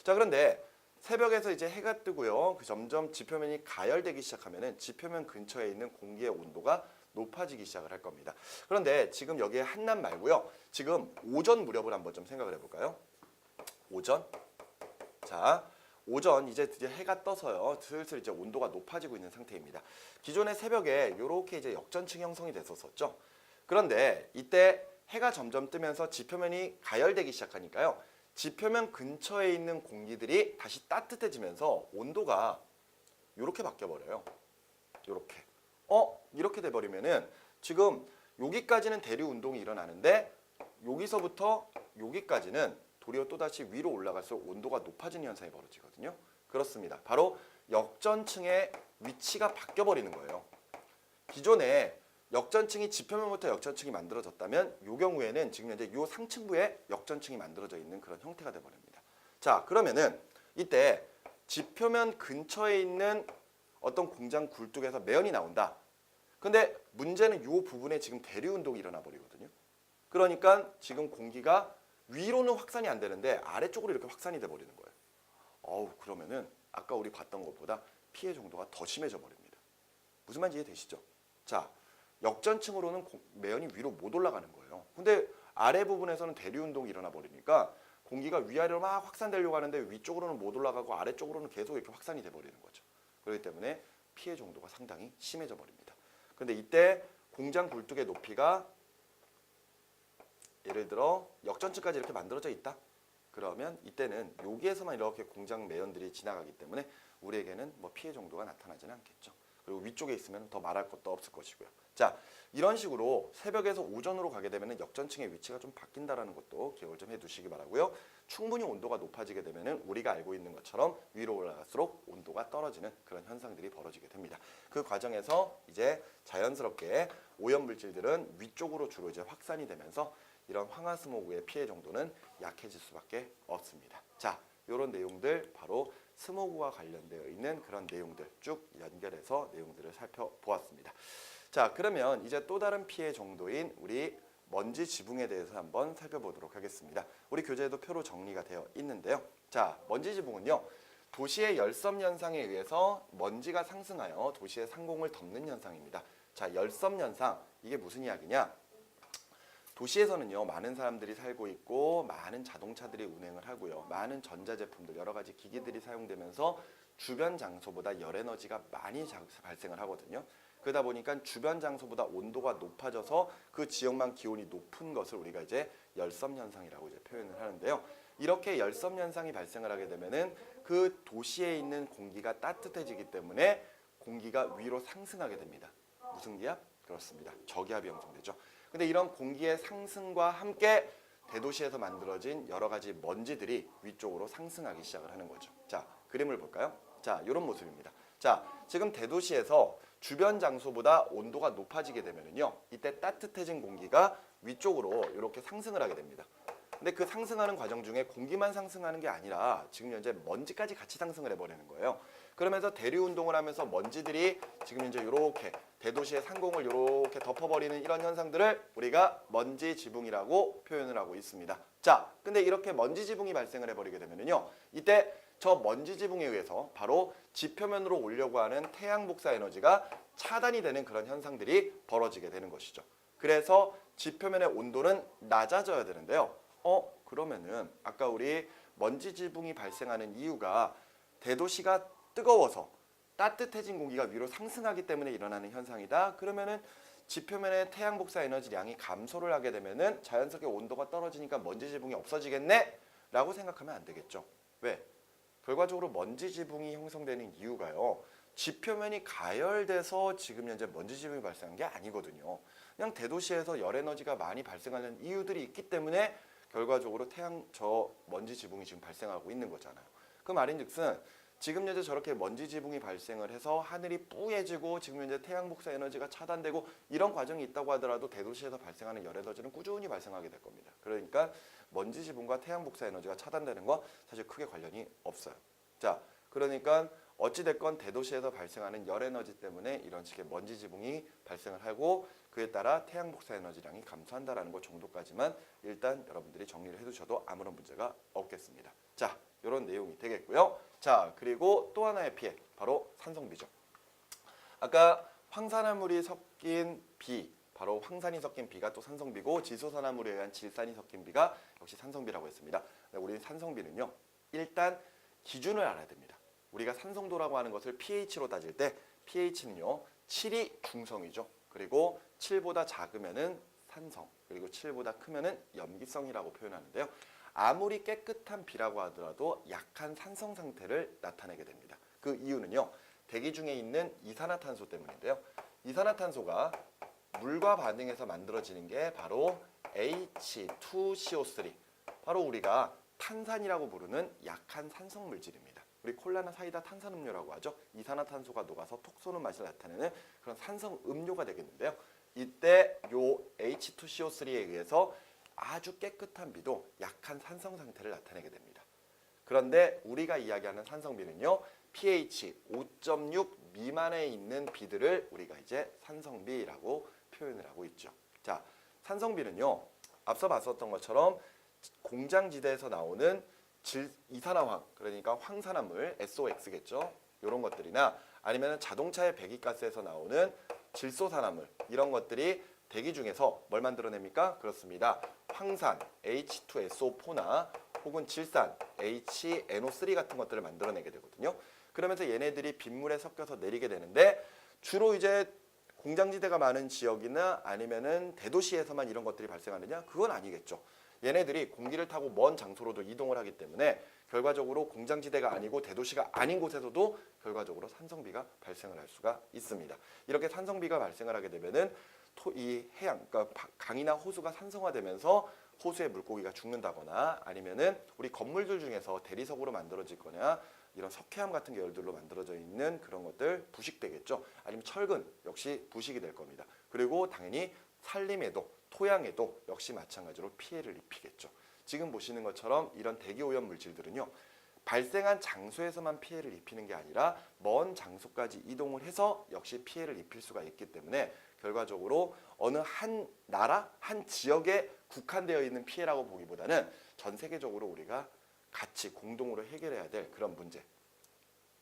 자, 그런데 새벽에서 이제 해가 뜨고요. 점점 지표면이 가열되기 시작하면은 지표면 근처에 있는 공기의 온도가 높아지기 시작을 할 겁니다. 그런데 지금 여기에 한낮 말고요. 지금 오전 무렵을 한번 좀 생각을 해볼까요? 오전. 자, 오전 이제 드디어 해가 떠서요. 슬슬 이제 온도가 높아지고 있는 상태입니다. 기존의 새벽에 이렇게 이제 역전층 형성이 됐었죠. 그런데 이때 해가 점점 뜨면서 지표면이 가열되기 시작하니까요. 지표면 근처에 있는 공기들이 다시 따뜻해지면서 온도가 이렇게 바뀌어 버려요. 이렇게. 이렇게 돼 버리면은 지금 여기까지는 대류 운동이 일어나는데 여기서부터 여기까지는 도리어 또다시 위로 올라갈수록 온도가 높아지는 현상이 벌어지거든요. 그렇습니다. 바로 역전층의 위치가 바뀌어 버리는 거예요. 기존에 역전층이 지표면부터 역전층이 만들어졌다면 이 경우에는 지금 현재 이 상층부에 역전층이 만들어져 있는 그런 형태가 돼 버립니다. 자, 그러면은 이때 지표면 근처에 있는 어떤 공장 굴뚝에서 매연이 나온다. 근데 문제는 이 부분에 지금 대류 운동이 일어나 버리거든요. 그러니까 지금 공기가 위로는 확산이 안 되는데 아래쪽으로 이렇게 확산이 돼 버리는 거예요. 그러면은 아까 우리 봤던 것보다 피해 정도가 더 심해져 버립니다. 무슨 말인지 이해되시죠? 자, 역전층으로는 매연이 위로 못 올라가는 거예요. 근데 아래 부분에서는 대류 운동이 일어나 버리니까 공기가 위아래로 막 확산되려고 하는데 위쪽으로는 못 올라가고 아래쪽으로는 계속 이렇게 확산이 돼 버리는 거죠. 그렇기 때문에 피해 정도가 상당히 심해져 버립니다. 근데 이때 공장 굴뚝의 높이가 예를 들어 역전층까지 이렇게 만들어져 있다. 그러면 이때는 여기에서만 이렇게 공장 매연들이 지나가기 때문에 우리에게는 뭐 피해 정도가 나타나지는 않겠죠. 그리고 위쪽에 있으면 더 말할 것도 없을 것이고요. 자, 이런 식으로 새벽에서 오전으로 가게 되면 역전층의 위치가 좀 바뀐다는 것도 기억을 좀 해두시기 바라고요. 충분히 온도가 높아지게 되면 우리가 알고 있는 것처럼 위로 올라갈수록 온도가 떨어지는 그런 현상들이 벌어지게 됩니다. 그 과정에서 이제 자연스럽게 오염물질들은 위쪽으로 주로 이제 확산이 되면서 이런 황화스모그의 피해 정도는 약해질 수밖에 없습니다. 자, 이런 내용들 바로 스모그와 관련되어 있는 그런 내용들 쭉 연결해서 내용들을 살펴보았습니다. 자, 그러면 이제 또 다른 피해 정도인 우리 먼지 지붕에 대해서 한번 살펴보도록 하겠습니다. 우리 교재에도 표로 정리가 되어 있는데요. 자, 먼지 지붕은요. 도시의 열섬 현상에 의해서 먼지가 상승하여 도시의 상공을 덮는 현상입니다. 자, 열섬 현상 이게 무슨 이야기냐? 도시에서는요, 많은 사람들이 살고 있고 많은 자동차들이 운행을 하고요. 많은 전자제품들, 여러 가지 기기들이 사용되면서 주변 장소보다 열 에너지가 많이 발생을 하거든요. 그러다 보니까 주변 장소보다 온도가 높아져서 그 지역만 기온이 높은 것을 우리가 이제 열섬 현상이라고 이제 표현을 하는데요. 이렇게 열섬 현상이 발생을 하게 되면은 그 도시에 있는 공기가 따뜻해지기 때문에 공기가 위로 상승하게 됩니다. 무슨 기압? 그렇습니다. 저기압이 형성되죠. 근데 이런 공기의 상승과 함께 대도시에서 만들어진 여러 가지 먼지들이 위쪽으로 상승하기 시작을 하는 거죠. 자, 그림을 볼까요? 자, 이런 모습입니다. 자, 지금 대도시에서 주변 장소보다 온도가 높아지게 되면요. 이때 따뜻해진 공기가 위쪽으로 이렇게 상승을 하게 됩니다. 근데 그 상승하는 과정 중에 공기만 상승하는 게 아니라 지금 현재 먼지까지 같이 상승을 해버리는 거예요. 그러면서 대류 운동을 하면서 먼지들이 지금 이제 이렇게 대도시의 상공을 이렇게 덮어버리는 이런 현상들을 우리가 먼지 지붕이라고 표현을 하고 있습니다. 자, 근데 이렇게 먼지 지붕이 발생을 해버리게 되면요, 이때 저 먼지 지붕에 의해서 바로 지표면으로 오려고 하는 태양 복사 에너지가 차단이 되는 그런 현상들이 벌어지게 되는 것이죠. 그래서 지표면의 온도는 낮아져야 되는데요. 그러면은 아까 우리 먼지 지붕이 발생하는 이유가 대도시가 뜨거워서 따뜻해진 공기가 위로 상승하기 때문에 일어나는 현상이다. 그러면은 지표면의 태양 복사 에너지량이 감소를 하게 되면은 자연스럽게 온도가 떨어지니까 먼지 지붕이 없어지겠네? 라고 생각하면 안 되겠죠. 왜? 결과적으로 먼지 지붕이 형성되는 이유가요. 지표면이 가열돼서 지금 현재 먼지 지붕이 발생한 게 아니거든요. 그냥 대도시에서 열 에너지가 많이 발생하는 이유들이 있기 때문에 결과적으로 태양 저 먼지 지붕이 지금 발생하고 있는 거잖아요. 그 말인즉슨 지금 현재 저렇게 먼지 지붕이 발생을 해서 하늘이 뿌얘지고 지금 현재 태양 복사 에너지가 차단되고 이런 과정이 있다고 하더라도 대도시에서 발생하는 열 에너지는 꾸준히 발생하게 될 겁니다. 그러니까 먼지 지붕과 태양 복사 에너지가 차단되는 거 사실 크게 관련이 없어요. 자, 그러니까 어찌됐건 대도시에서 발생하는 열 에너지 때문에 이런 식의 먼지 지붕이 발생을 하고 그에 따라 태양 복사 에너지량이 감소한다라는 것 정도까지만 일단 여러분들이 정리를 해두셔도 아무런 문제가 없겠습니다. 자, 이런 내용이 되겠고요. 자, 그리고 또 하나의 피해, 바로 산성비죠. 아까 황산화물이 섞인 비, 바로 황산이 섞인 비가 또 산성비고 질소산화물에 의한 질산이 섞인 비가 역시 산성비라고 했습니다. 우리 산성비는요, 일단 기준을 알아야 됩니다. 우리가 산성도라고 하는 것을 pH로 따질 때 pH는요 7이 중성이죠. 그리고 7보다 작으면은 산성, 그리고 7보다 크면은 염기성이라고 표현하는데요. 아무리 깨끗한 비라고 하더라도 약한 산성 상태를 나타내게 됩니다. 그 이유는요, 대기 중에 있는 이산화탄소 때문인데요. 이산화탄소가 물과 반응해서 만들어지는 게 바로 H2CO3, 바로 우리가 탄산이라고 부르는 약한 산성 물질입니다. 우리 콜라나 사이다 탄산음료라고 하죠. 이산화탄소가 녹아서 톡 쏘는 맛을 나타내는 그런 산성 음료가 되겠는데요. 이때 요 H2CO3에 의해서 아주 깨끗한 비도 약한 산성 상태를 나타내게 됩니다. 그런데 우리가 이야기하는 산성비는요, pH 5.6 미만에 있는 비들을 우리가 이제 산성비라고 표현을 하고 있죠. 자, 산성비는요, 앞서 봤었던 것처럼 공장지대에서 나오는 이산화황, 그러니까 황산화물, SOX겠죠. 이런 것들이나 아니면 자동차의 배기가스에서 나오는 질소산화물, 이런 것들이 대기 중에서 뭘 만들어냅니까? 그렇습니다. 황산, H2SO4나 혹은 질산, HNO3 같은 것들을 만들어내게 되거든요. 그러면서 얘네들이 빗물에 섞여서 내리게 되는데 주로 이제 공장지대가 많은 지역이나 아니면은 대도시에서만 이런 것들이 발생하느냐? 그건 아니겠죠. 얘네들이 공기를 타고 먼 장소로도 이동을 하기 때문에 결과적으로 공장지대가 아니고 대도시가 아닌 곳에서도 결과적으로 산성비가 발생을 할 수가 있습니다. 이렇게 산성비가 발생을 하게 되면은 이 해양, 그러니까 강이나 호수가 산성화되면서 호수의 물고기가 죽는다거나 아니면은 우리 건물들 중에서 대리석으로 만들어질 거냐 이런 석회암 같은 계열들로 만들어져 있는 그런 것들 부식되겠죠. 아니면 철근 역시 부식이 될 겁니다. 그리고 당연히 산림에도 토양에도 역시 마찬가지로 피해를 입히겠죠. 지금 보시는 것처럼 이런 대기오염 물질들은요, 발생한 장소에서만 피해를 입히는 게 아니라 먼 장소까지 이동을 해서 역시 피해를 입힐 수가 있기 때문에 결과적으로 어느 한 나라, 한 지역에 국한되어 있는 피해라고 보기보다는 전 세계적으로 우리가 같이 공동으로 해결해야 될 그런 문제.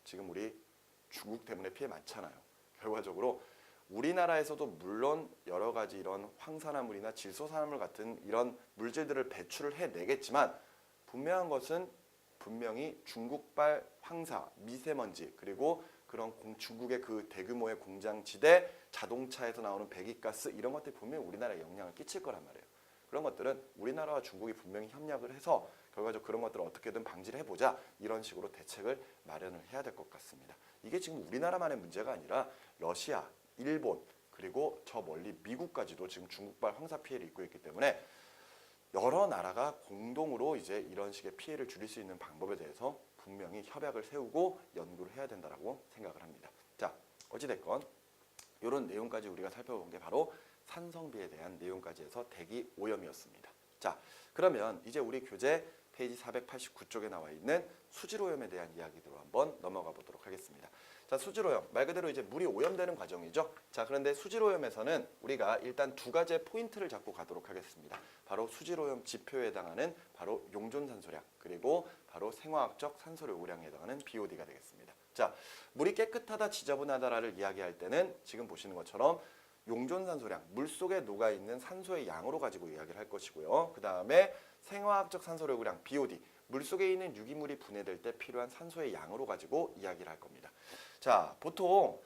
지금 우리 중국 때문에 피해 많잖아요. 결과적으로 우리나라에서도 물론 여러 가지 이런 황산화물이나 질소산화물 같은 이런 물질들을 배출을 해내겠지만 분명한 것은 분명히 중국발 황사, 미세먼지 그리고 그런 중국의 그 대규모의 공장지대, 자동차에서 나오는 배기가스 이런 것들이 분명히 우리나라에 영향을 끼칠 거란 말이에요. 그런 것들은 우리나라와 중국이 분명히 협력을 해서 결과적으로 그런 것들을 어떻게든 방지를 해보자 이런 식으로 대책을 마련을 해야 될 것 같습니다. 이게 지금 우리나라만의 문제가 아니라 러시아, 일본 그리고 저 멀리 미국까지도 지금 중국발 황사 피해를 입고 있기 때문에 여러 나라가 공동으로 이제 이런 식의 피해를 줄일 수 있는 방법에 대해서 분명히 협약을 세우고 연구를 해야 된다고 생각을 합니다. 자, 어찌됐건 이런 내용까지 우리가 살펴본 게 바로 산성비에 대한 내용까지 해서 대기 오염이었습니다. 자, 그러면 이제 우리 교재 페이지 489쪽에 나와 있는 수질오염에 대한 이야기로 한번 넘어가 보도록 하겠습니다. 자, 수질오염 말 그대로 이제 물이 오염되는 과정이죠. 자, 그런데 수질오염에서는 우리가 일단 두 가지의 포인트를 잡고 가도록 하겠습니다. 바로 수질오염 지표에 해당하는 바로 용존산소량 그리고 바로 생화학적 산소요구량에 해당하는 BOD가 되겠습니다. 자, 물이 깨끗하다 지저분하다를 이야기할 때는 지금 보시는 것처럼 용존산소량, 물속에 녹아있는 산소의 양으로 가지고 이야기를 할 것이고요. 그 다음에 생화학적 산소요구량, BOD, 물속에 있는 유기물이 분해될 때 필요한 산소의 양으로 가지고 이야기를 할 겁니다. 자, 보통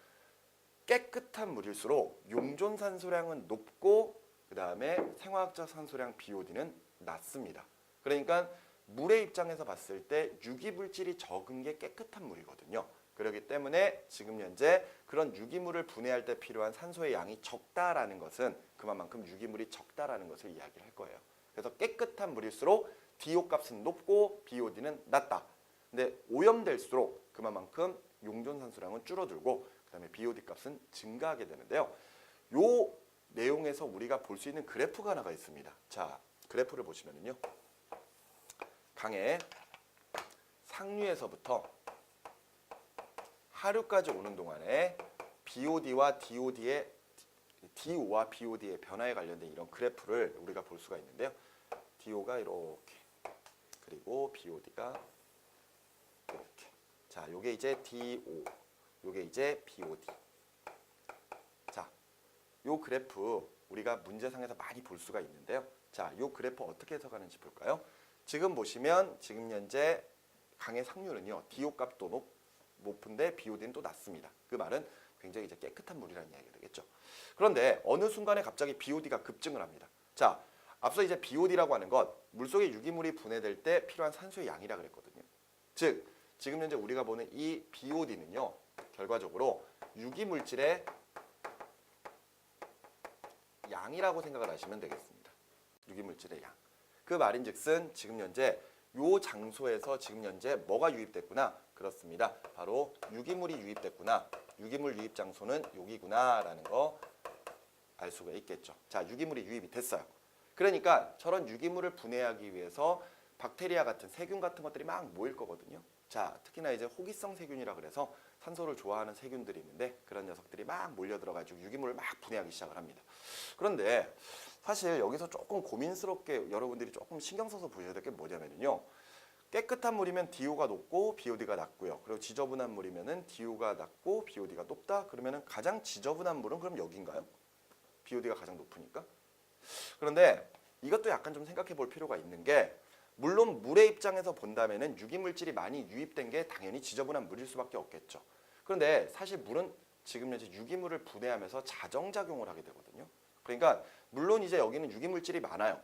깨끗한 물일수록 용존산소량은 높고 그 다음에 생화학적 산소량 BOD는 낮습니다. 그러니까 물의 입장에서 봤을 때 유기물질이 적은 게 깨끗한 물이거든요. 그렇기 때문에 지금 현재 그런 유기물을 분해할 때 필요한 산소의 양이 적다라는 것은 그만큼 유기물이 적다라는 것을 이야기를 할 거예요. 그래서 깨끗한 물일수록 DO 값은 높고 BOD는 낮다. 근데 오염될수록 그만큼 용존산소량은 줄어들고 그다음에 BOD 값은 증가하게 되는데요. 요 내용에서 우리가 볼 수 있는 그래프가 하나가 있습니다. 자, 그래프를 보시면은요. 강의 상류에서부터 하류까지 오는 동안에 BOD와 DOD의 DO와 BOD의 변화에 관련된 이런 그래프를 우리가 볼 수가 있는데요. DO가 이렇게 그리고 BOD가 이렇게. 자, 요게 이제 DO, 요게 이제 BOD. 자, 요 그래프 우리가 문제상에서 많이 볼 수가 있는데요. 자, 요 그래프 어떻게 해석하는지 볼까요? 지금 보시면 지금 현재 강의 상류는요. DO 값도 높은데 BOD는 또 낮습니다. 그 말은 굉장히 이제 깨끗한 물이라는 이야기가 되겠죠. 그런데 어느 순간에 갑자기 BOD가 급증을 합니다. 자, 앞서 이제 BOD라고 하는 것, 물속에 유기물이 분해될 때 필요한 산소의 양이라 그랬거든요. 즉, 지금 현재 우리가 보는 이 BOD는요. 결과적으로 유기물질의 양이라고 생각을 하시면 되겠습니다. 유기물질의 양. 그 말인즉슨 지금 현재 요 장소에서 지금 현재 뭐가 유입됐구나? 그렇습니다. 바로 유기물이 유입됐구나. 유기물 유입 장소는 여기구나라는 거 알 수가 있겠죠. 자, 유기물이 유입이 됐어요. 그러니까 저런 유기물을 분해하기 위해서 박테리아 같은 세균 같은 것들이 막 모일 거거든요. 자, 특히나 이제 호기성 세균이라 그래서 산소를 좋아하는 세균들이 있는데 그런 녀석들이 막 몰려 들어가지고 유기물을 막 분해하기 시작을 합니다. 그런데 사실 여기서 조금 고민스럽게 여러분들이 조금 신경 써서 보셔야 될 게 뭐냐면요. 깨끗한 물이면 DO가 높고 BOD가 낮고요. 그리고 지저분한 물이면은 DO가 낮고 BOD가 높다. 그러면은 가장 지저분한 물은 그럼 여기인가요? BOD가 가장 높으니까. 그런데 이것도 약간 좀 생각해 볼 필요가 있는 게 물론 물의 입장에서 본다면은 유기물질이 많이 유입된 게 당연히 지저분한 물일 수밖에 없겠죠. 그런데 사실 물은 지금 현재 유기물을 분해하면서 자정작용을 하게 되거든요. 그러니까 물론 이제 여기는 유기물질이 많아요.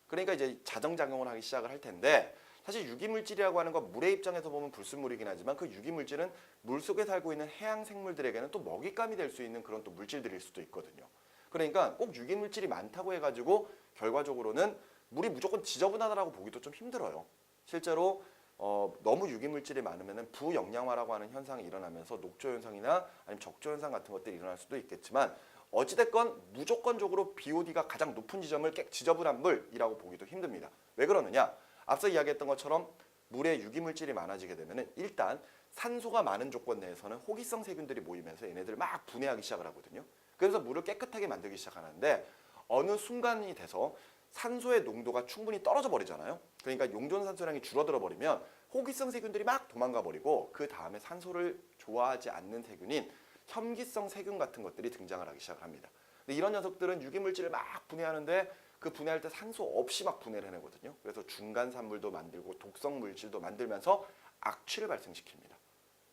그러니까 이제 자정작용을 하기 시작을 할 텐데 사실 유기물질이라고 하는 건 물의 입장에서 보면 불순물이긴 하지만 그 유기물질은 물속에 살고 있는 해양 생물들에게는 또 먹잇감이 될 수 있는 그런 또 물질들일 수도 있거든요. 그러니까 꼭 유기물질이 많다고 해가지고 결과적으로는 물이 무조건 지저분하다라고 보기도 좀 힘들어요. 실제로 너무 유기물질이 많으면 부영양화라고 하는 현상이 일어나면서 녹조 현상이나 아니면 적조 현상 같은 것들이 일어날 수도 있겠지만 어찌됐건 무조건적으로 BOD가 가장 높은 지점을 지저분한 물이라고 보기도 힘듭니다. 왜 그러느냐? 앞서 이야기했던 것처럼 물에 유기물질이 많아지게 되면 일단 산소가 많은 조건 내에서는 호기성 세균들이 모이면서 얘네들을 막 분해하기 시작을 하거든요. 그래서 물을 깨끗하게 만들기 시작하는데 어느 순간이 돼서 산소의 농도가 충분히 떨어져 버리잖아요. 그러니까 용존산소량이 줄어들어 버리면 호기성 세균들이 막 도망가 버리고 그 다음에 산소를 좋아하지 않는 세균인 혐기성 세균 같은 것들이 등장을 하기 시작을 합니다. 근데 이런 녀석들은 유기물질을 막 분해하는데 그 분해할 때 산소 없이 막 분해를 해내거든요. 그래서 중간산물도 만들고 독성 물질도 만들면서 악취를 발생시킵니다.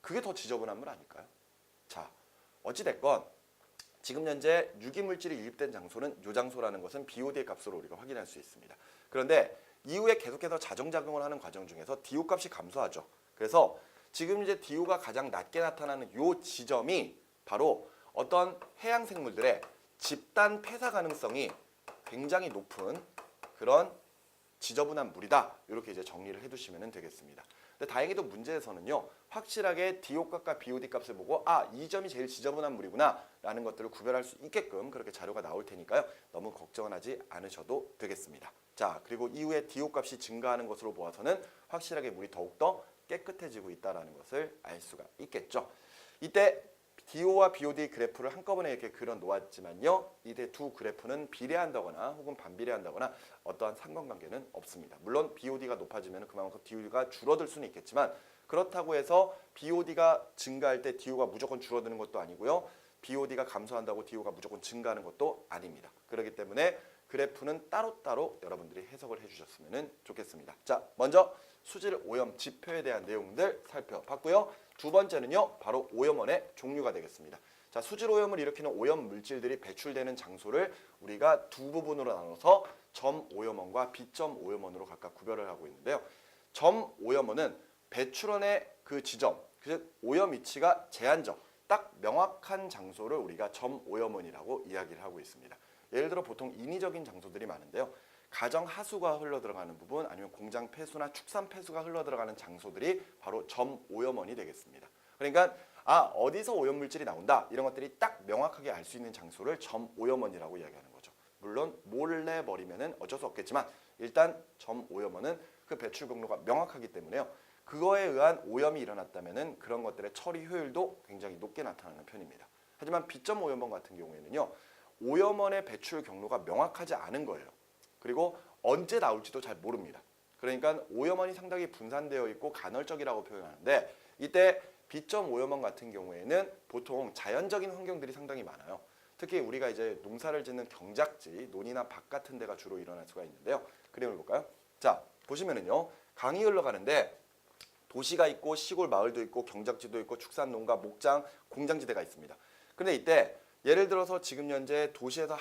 그게 더 지저분한 물 아닐까요? 자, 어찌됐건 지금 현재 유기물질이 유입된 장소는 이 장소라는 것은 BOD의 값으로 우리가 확인할 수 있습니다. 그런데 이후에 계속해서 자정작용을 하는 과정 중에서 DO 값이 감소하죠. 그래서 지금 이제 DO가 가장 낮게 나타나는 이 지점이 바로 어떤 해양 생물들의 집단 폐사 가능성이 굉장히 높은 그런 지저분한 물이다. 이렇게 이제 정리를 해두시면 되겠습니다. 근데 다행히도 문제에서는요. 확실하게 DO 값과 BOD 값을 보고 이 점이 제일 지저분한 물이구나 라는 것들을 구별할 수 있게끔 그렇게 자료가 나올 테니까요. 너무 걱정은 하지 않으셔도 되겠습니다. 자, 그리고 이후에 DO 값이 증가하는 것으로 보아서는 확실하게 물이 더욱더 깨끗해지고 있다는 것을 알 수가 있겠죠. 이때 DO와 BOD 그래프를 한꺼번에 이렇게 그려 놓았지만요. 이때 두 그래프는 비례한다거나 혹은 반비례한다거나 어떠한 상관관계는 없습니다. 물론 BOD가 높아지면 그만큼 DO가 줄어들 수는 있겠지만 그렇다고 해서 BOD가 증가할 때 DO가 무조건 줄어드는 것도 아니고요. BOD가 감소한다고 DO가 무조건 증가하는 것도 아닙니다. 그렇기 때문에 그래프는 따로따로 여러분들이 해석을 해주셨으면 좋겠습니다. 자, 먼저 수질 오염 지표에 대한 내용들 살펴봤고요. 두 번째는요, 바로 오염원의 종류가 되겠습니다. 자, 수질 오염을 일으키는 오염 물질들이 배출되는 장소를 우리가 두 부분으로 나눠서 점 오염원과 비점 오염원으로 각각 구별을 하고 있는데요. 점 오염원은 배출원의 그 지점, 즉 오염 위치가 제한적, 딱 명확한 장소를 우리가 점오염원이라고 이야기를 하고 있습니다. 예를 들어 보통 인위적인 장소들이 많은데요. 가정 하수가 흘러 들어가는 부분 아니면 공장 폐수나 축산 폐수가 흘러 들어가는 장소들이 바로 점오염원이 되겠습니다. 그러니까 어디서 오염물질이 나온다 이런 것들이 딱 명확하게 알 수 있는 장소를 점오염원이라고 이야기하는 거죠. 물론 몰래 버리면은 어쩔 수 없겠지만 일단 점오염원은 그 배출 경로가 명확하기 때문에요. 그거에 의한 오염이 일어났다면은 그런 것들의 처리 효율도 굉장히 높게 나타나는 편입니다. 하지만 비점오염원 같은 경우에는요. 오염원의 배출 경로가 명확하지 않은 거예요. 그리고 언제 나올지도 잘 모릅니다. 그러니까 오염원이 상당히 분산되어 있고 간헐적이라고 표현하는데 이때 비점오염원 같은 경우에는 보통 자연적인 환경들이 상당히 많아요. 특히 우리가 이제 농사를 짓는 경작지, 논이나 밭 같은 데가 주로 일어날 수가 있는데요. 그림을 볼까요? 자, 보시면은요. 강이 흘러가는데 도시가 있고 시골 마을도 있고 경작지도 있고 축산 농가, 목장, 공장지대가 있습니다. 근데 이때 예를 들어서 지금 현재 도시에서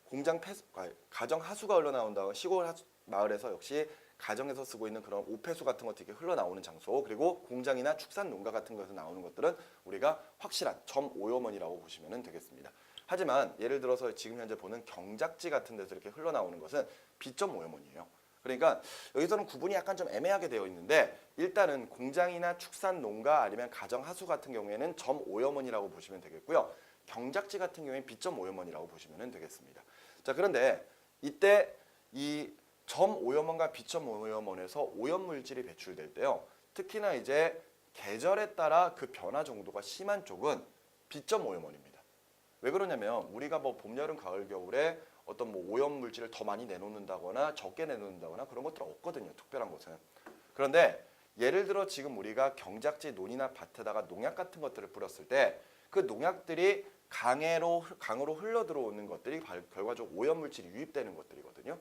공장 폐수, 가정 하수가 흘러나온다고 시골 마을에서 역시 가정에서 쓰고 있는 그런 오폐수 같은 것들이 흘러나오는 장소 그리고 공장이나 축산 농가 같은 것에서 나오는 것들은 우리가 확실한 점오염원이라고 보시면 되겠습니다. 하지만 예를 들어서 지금 현재 보는 경작지 같은 데서 이렇게 흘러나오는 것은 비점오염원이에요. 그러니까 여기서는 구분이 약간 좀 애매하게 되어 있는데 일단은 공장이나 축산 농가 아니면 가정 하수 같은 경우에는 점오염원이라고 보시면 되겠고요. 경작지 같은 경우에는 비점오염원이라고 보시면 되겠습니다. 자, 그런데 이때 이 점오염원과 비점오염원에서 오염물질이 배출될 때요. 특히나 이제 계절에 따라 그 변화 정도가 심한 쪽은 비점오염원입니다. 왜 그러냐면 우리가 봄, 여름, 가을, 겨울에 어떤 오염물질을 더 많이 내놓는다거나 적게 내놓는다거나 그런 것들은 없거든요. 특별한 것은. 그런데 예를 들어 지금 우리가 경작지 논이나 밭에다가 농약 같은 것들을 뿌렸을 때 그 농약들이 강으로 흘러 들어오는 것들이 결과적으로 오염물질이 유입되는 것들이거든요.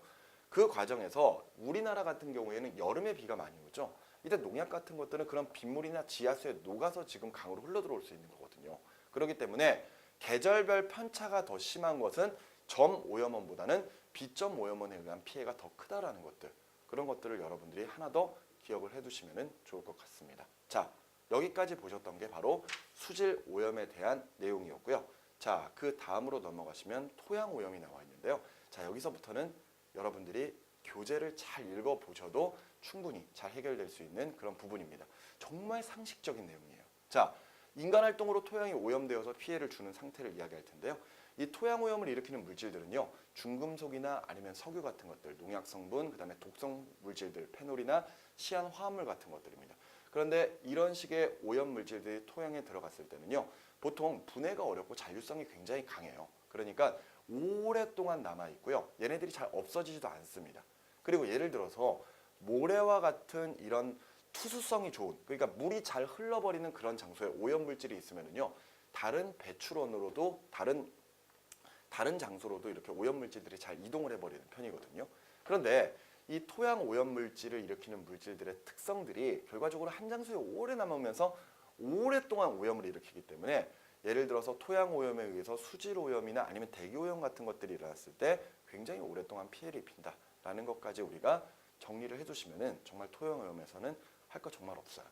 그 과정에서 우리나라 같은 경우에는 여름에 비가 많이 오죠. 이때 농약 같은 것들은 그런 빗물이나 지하수에 녹아서 지금 강으로 흘러 들어올 수 있는 거거든요. 그렇기 때문에 계절별 편차가 더 심한 것은 점오염원보다는 비점오염원에 의한 피해가 더 크다라는 것들. 그런 것들을 여러분들이 하나 더 기억을 해두시면 좋을 것 같습니다. 자, 여기까지 보셨던 게 바로 수질 오염에 대한 내용이었고요. 자, 그 다음으로 넘어가시면 토양 오염이 나와 있는데요. 자, 여기서부터는 여러분들이 교재를 잘 읽어보셔도 충분히 잘 해결될 수 있는 그런 부분입니다. 정말 상식적인 내용이에요. 자, 인간 활동으로 토양이 오염되어서 피해를 주는 상태를 이야기할 텐데요. 이 토양 오염을 일으키는 물질들은요. 중금속이나 아니면 석유 같은 것들, 농약 성분, 그다음에 독성 물질들, 페놀이나 시안 화합물 같은 것들입니다. 그런데 이런 식의 오염 물질들이 토양에 들어갔을 때는요. 보통 분해가 어렵고 잔류성이 굉장히 강해요. 그러니까 오랫동안 남아있고요. 얘네들이 잘 없어지지도 않습니다. 그리고 예를 들어서 모래와 같은 이런 투수성이 좋은, 그러니까 물이 잘 흘러버리는 그런 장소에 오염물질이 있으면요. 다른 배출원으로도 다른 장소로도 이렇게 오염물질들이 잘 이동을 해버리는 편이거든요. 그런데 이 토양 오염물질을 일으키는 물질들의 특성들이 결과적으로 한 장소에 오래 남으면서 오랫동안 오염을 일으키기 때문에 예를 들어서 토양 오염에 의해서 수질 오염이나 아니면 대기 오염 같은 것들이 일어났을 때 굉장히 오랫동안 피해를 입힌다라는 것까지 우리가 정리를 해두시면은 정말 토양 오염에서는 할 거 정말 없어요.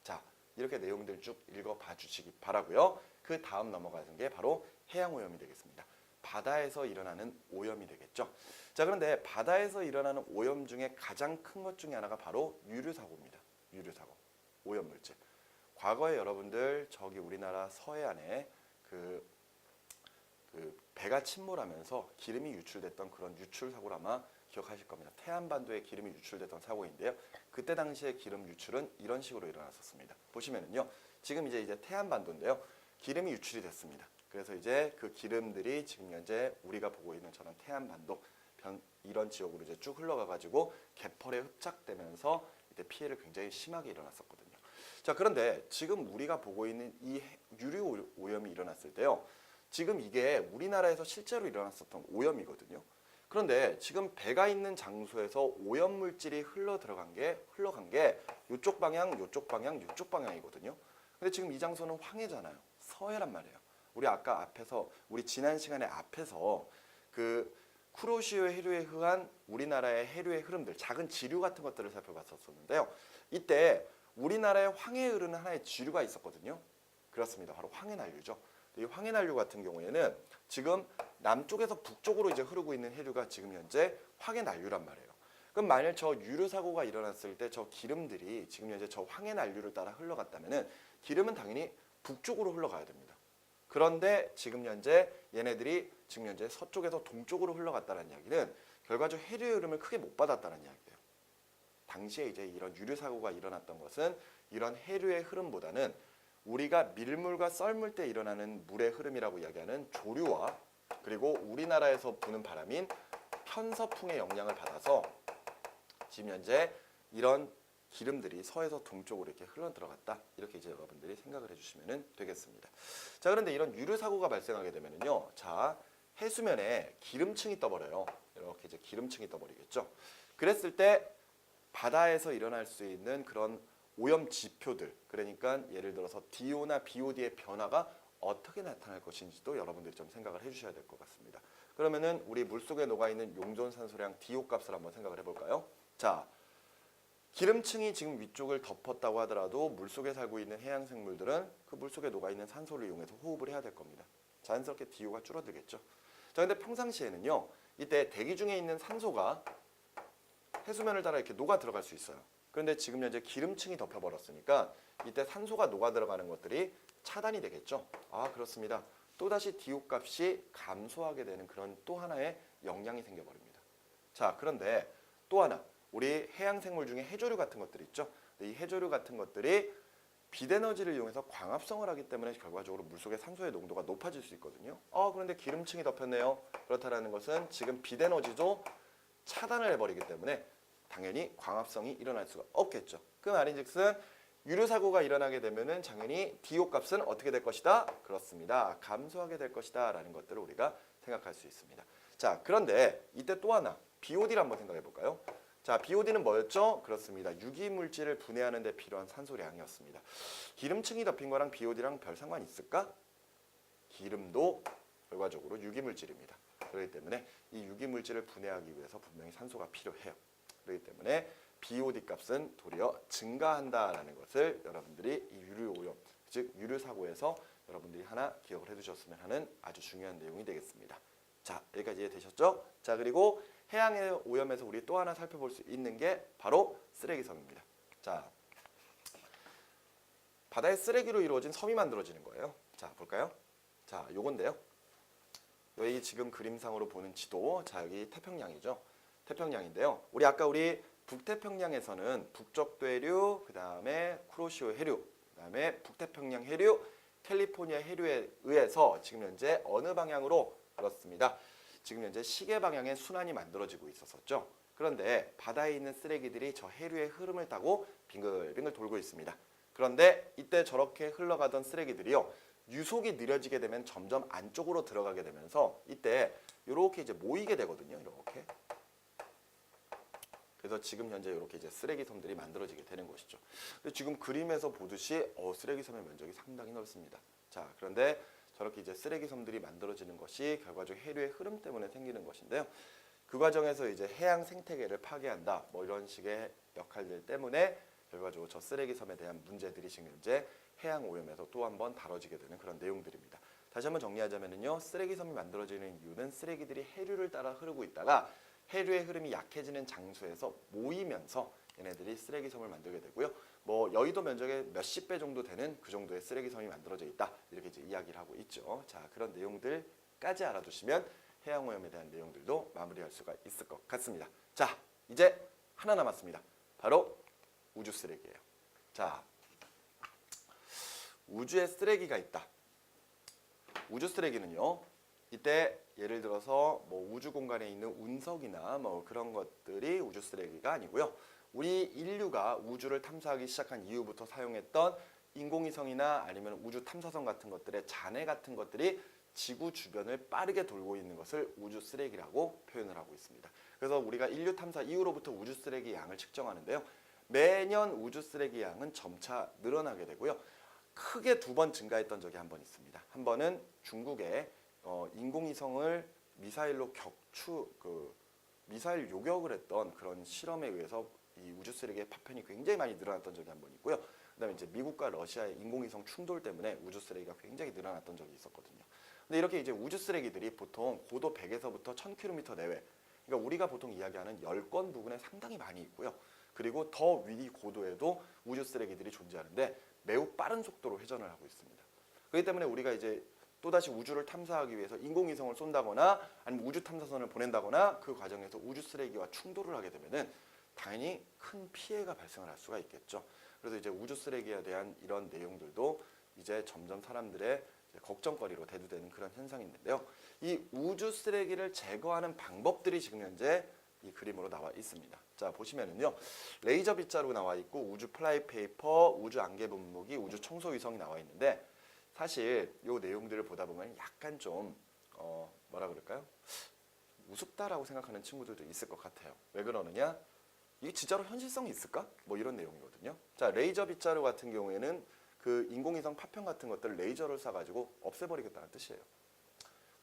자, 이렇게 내용들 쭉 읽어봐 주시기 바라고요. 그 다음 넘어가는 게 바로 해양 오염이 되겠습니다. 바다에서 일어나는 오염이 되겠죠. 자, 그런데 바다에서 일어나는 오염 중에 가장 큰 것 중에 하나가 바로 유류사고입니다. 유류사고, 오염물질. 과거에 여러분들 저기 우리나라 서해안에 그 배가 침몰하면서 기름이 유출됐던 그런 유출 사고를 아마 기억하실 겁니다. 태안반도에 기름이 유출됐던 사고인데요. 그때 당시에 기름 유출은 이런 식으로 일어났었습니다. 보시면은요, 지금 이제 태안반도인데요, 기름이 유출이 됐습니다. 그래서 이제 그 기름들이 지금 현재 우리가 보고 있는 저런 태안반도 이런 지역으로 이제 쭉 흘러가가지고 개펄에 흡착되면서 이때 피해를 굉장히 심하게 일어났었거든요. 자, 그런데 지금 우리가 보고 있는 이 유류 오염이 일어났을 때요. 지금 이게 우리나라에서 실제로 일어났었던 오염이거든요. 그런데 지금 배가 있는 장소에서 오염물질이 흘러간 게 이쪽 방향, 이쪽 방향, 이쪽 방향이거든요. 근데 지금 이 장소는 황해잖아요. 서해란 말이에요. 우리 아까 앞에서 우리 지난 시간에 앞에서 그 쿠로시오 해류에 의한 우리나라의 해류의 흐름들, 작은 지류 같은 것들을 살펴봤었는데요. 이때 우리나라에 황해에 흐르는 하나의 지류가 있었거든요. 그렇습니다. 바로 황해난류죠. 이 황해난류 같은 경우에는 지금 남쪽에서 북쪽으로 이제 흐르고 있는 해류가 지금 현재 황해난류란 말이에요. 그럼 만일 저 유류 사고가 일어났을 때 저 기름들이 지금 현재 저 황해난류를 따라 흘러갔다면은 기름은 당연히 북쪽으로 흘러가야 됩니다. 그런데 지금 현재 얘네들이 지금 현재 서쪽에서 동쪽으로 흘러갔다는 이야기는 결과적으로 해류의 흐름을 크게 못 받았다는 이야기예요. 당시에 이제 이런 유류 사고가 일어났던 것은 이런 해류의 흐름보다는 우리가 밀물과 썰물 때 일어나는 물의 흐름이라고 이야기하는 조류와 그리고 우리나라에서 부는 바람인 편서풍의 영향을 받아서 지금 현재 이런 기름들이 서에서 동쪽으로 이렇게 흘러 들어갔다. 이렇게 이제 여러분들이 생각을 해주시면 되겠습니다. 자, 그런데 이런 유류 사고가 발생하게 되면요, 자 해수면에 기름층이 떠버려요. 이렇게 이제 기름층이 떠버리겠죠. 그랬을 때 바다에서 일어날 수 있는 그런 오염 지표들, 그러니까 예를 들어서 DO나 BOD의 변화가 어떻게 나타날 것인지도 여러분들이 좀 생각을 해주셔야 될 것 같습니다. 그러면은 우리 물속에 녹아있는 용존산소량 DO 값을 한번 생각을 해볼까요? 자, 기름층이 지금 위쪽을 덮었다고 하더라도 물속에 살고 있는 해양 생물들은 그 물속에 녹아있는 산소를 이용해서 호흡을 해야 될 겁니다. 자연스럽게 DO가 줄어들겠죠. 자, 근데 평상시에는요, 이때 대기 중에 있는 산소가 해수면을 따라 이렇게 녹아 들어갈 수 있어요. 그런데 지금 현재 기름층이 덮여버렸으니까 이때 산소가 녹아 들어가는 것들이 차단이 되겠죠. 아, 그렇습니다. 또다시 DO 값이 감소하게 되는 그런 또 하나의 영향이 생겨버립니다. 자, 그런데 또 하나, 우리 해양 생물 중에 해조류 같은 것들이 있죠. 이 해조류 같은 것들이 빛에너지를 이용해서 광합성을 하기 때문에 결과적으로 물속의 산소의 농도가 높아질 수 있거든요. 그런데 기름층이 덮였네요. 그렇다는 것은 지금 빛에너지도 차단을 해버리기 때문에 당연히 광합성이 일어날 수가 없겠죠. 그 말인즉슨 유류 사고가 일어나게 되면은 당연히 DO 값은 어떻게 될 것이다? 그렇습니다. 감소하게 될 것이다 라는 것들을 우리가 생각할 수 있습니다. 자, 그런데 이때 또 하나 BOD를 한번 생각해 볼까요? 자, BOD는 뭐였죠? 그렇습니다. 유기물질을 분해하는 데 필요한 산소량이었습니다. 기름층이 덮인 거랑 BOD랑 별 상관이 있을까? 기름도 결과적으로 유기물질입니다. 그렇기 때문에 이 유기물질을 분해하기 위해서 분명히 산소가 필요해요. 그렇기 때문에 BOD 값은 도리어 증가한다라는 것을 여러분들이 이 유류 오염, 즉 유류 사고에서 여러분들이 하나 기억을 해두셨으면 하는 아주 중요한 내용이 되겠습니다. 자, 여기까지 이해되셨죠? 자, 그리고 해양의 오염에서 우리 또 하나 살펴볼 수 있는 게 바로 쓰레기섬입니다. 자, 바다의 쓰레기로 이루어진 섬이 만들어지는 거예요. 자, 볼까요? 자, 요건데요. 여기 지금 그림상으로 보는 지도, 자, 여기 태평양이죠. 태평양인데요. 우리 북태평양에서는 북적대류, 그 다음에 쿠로시오 해류, 그 다음에 북태평양 해류, 캘리포니아 해류에 의해서 지금 현재 어느 방향으로 그렇습니다. 지금 현재 시계 방향의 순환이 만들어지고 있었죠. 그런데 바다에 있는 쓰레기들이 저 해류의 흐름을 타고 빙글빙글 돌고 있습니다. 그런데 이때 저렇게 흘러가던 쓰레기들이요, 유속이 느려지게 되면 점점 안쪽으로 들어가게 되면서 이때 이렇게 이제 모이게 되거든요. 이렇게. 그래서 지금 현재 이렇게 이제 쓰레기 섬들이 만들어지게 되는 것이죠. 근데 지금 그림에서 보듯이 쓰레기 섬의 면적이 상당히 넓습니다. 자, 그런데 저렇게 이제 쓰레기 섬들이 만들어지는 것이 결과적으로 해류의 흐름 때문에 생기는 것인데요. 그 과정에서 이제 해양 생태계를 파괴한다, 뭐 이런 식의 역할들 때문에 결과적으로 저 쓰레기 섬에 대한 문제들이 지금 현재 해양 오염에서 또 한 번 다뤄지게 되는 그런 내용들입니다. 다시 한번 정리하자면요, 쓰레기 섬이 만들어지는 이유는 쓰레기들이 해류를 따라 흐르고 있다가 해류의 흐름이 약해지는 장소에서 모이면서 얘네들이 쓰레기 섬을 만들게 되고요. 뭐 여의도 면적의 몇십 배 정도 되는 그 정도의 쓰레기 섬이 만들어져 있다, 이렇게 이제 이야기를 하고 있죠. 자, 그런 내용들까지 알아두시면 해양 오염에 대한 내용들도 마무리할 수가 있을 것 같습니다. 자, 이제 하나 남았습니다. 바로 우주 쓰레기예요. 자, 우주에 쓰레기가 있다. 우주 쓰레기는요, 이때 예를 들어서 뭐 우주 공간에 있는 운석이나 뭐 그런 것들이 우주 쓰레기가 아니고요. 우리 인류가 우주를 탐사하기 시작한 이후부터 사용했던 인공위성이나 아니면 우주 탐사선 같은 것들의 잔해 같은 것들이 지구 주변을 빠르게 돌고 있는 것을 우주 쓰레기라고 표현을 하고 있습니다. 그래서 우리가 인류 탐사 이후로부터 우주 쓰레기 양을 측정하는데요. 매년 우주 쓰레기 양은 점차 늘어나게 되고요. 크게 두 번 증가했던 적이 한 번 있습니다. 한 번은 중국의 인공위성을 미사일로 미사일 요격을 했던 그런 실험에 의해서 이 우주 쓰레기의 파편이 굉장히 많이 늘어났던 적이 한 번 있고요. 그다음에 이제 미국과 러시아의 인공위성 충돌 때문에 우주 쓰레기가 굉장히 늘어났던 적이 있었거든요. 근데 이렇게 이제 우주 쓰레기들이 보통 고도 100에서부터 1000km 내외, 그러니까 우리가 보통 이야기하는 열권 부근에 상당히 많이 있고요. 그리고 더 위 고도에도 우주 쓰레기들이 존재하는데 매우 빠른 속도로 회전을 하고 있습니다. 그렇기 때문에 우리가 이제 또다시 우주를 탐사하기 위해서 인공위성을 쏜다거나 아니면 우주 탐사선을 보낸다거나 그 과정에서 우주 쓰레기와 충돌을 하게 되면은 당연히 큰 피해가 발생을 할 수가 있겠죠. 그래서 이제 우주 쓰레기에 대한 이런 내용들도 이제 점점 사람들의 걱정거리로 대두되는 그런 현상이 있는데요. 이 우주 쓰레기를 제거하는 방법들이 지금 현재 이 그림으로 나와 있습니다. 자, 보시면은요. 레이저 빗자루 나와 있고 우주 플라이 페이퍼, 우주 안개 분무기, 우주 청소 위성이 나와 있는데 사실 이 내용들을 보다 보면 약간 좀 뭐라 그럴까요? 우습다라고 생각하는 친구들도 있을 것 같아요. 왜 그러느냐? 이게 진짜로 현실성이 있을까? 뭐 이런 내용이거든요. 자, 레이저 빗자루 같은 경우에는 그 인공위성 파편 같은 것들을 레이저를 쏴가지고 없애버리겠다는 뜻이에요.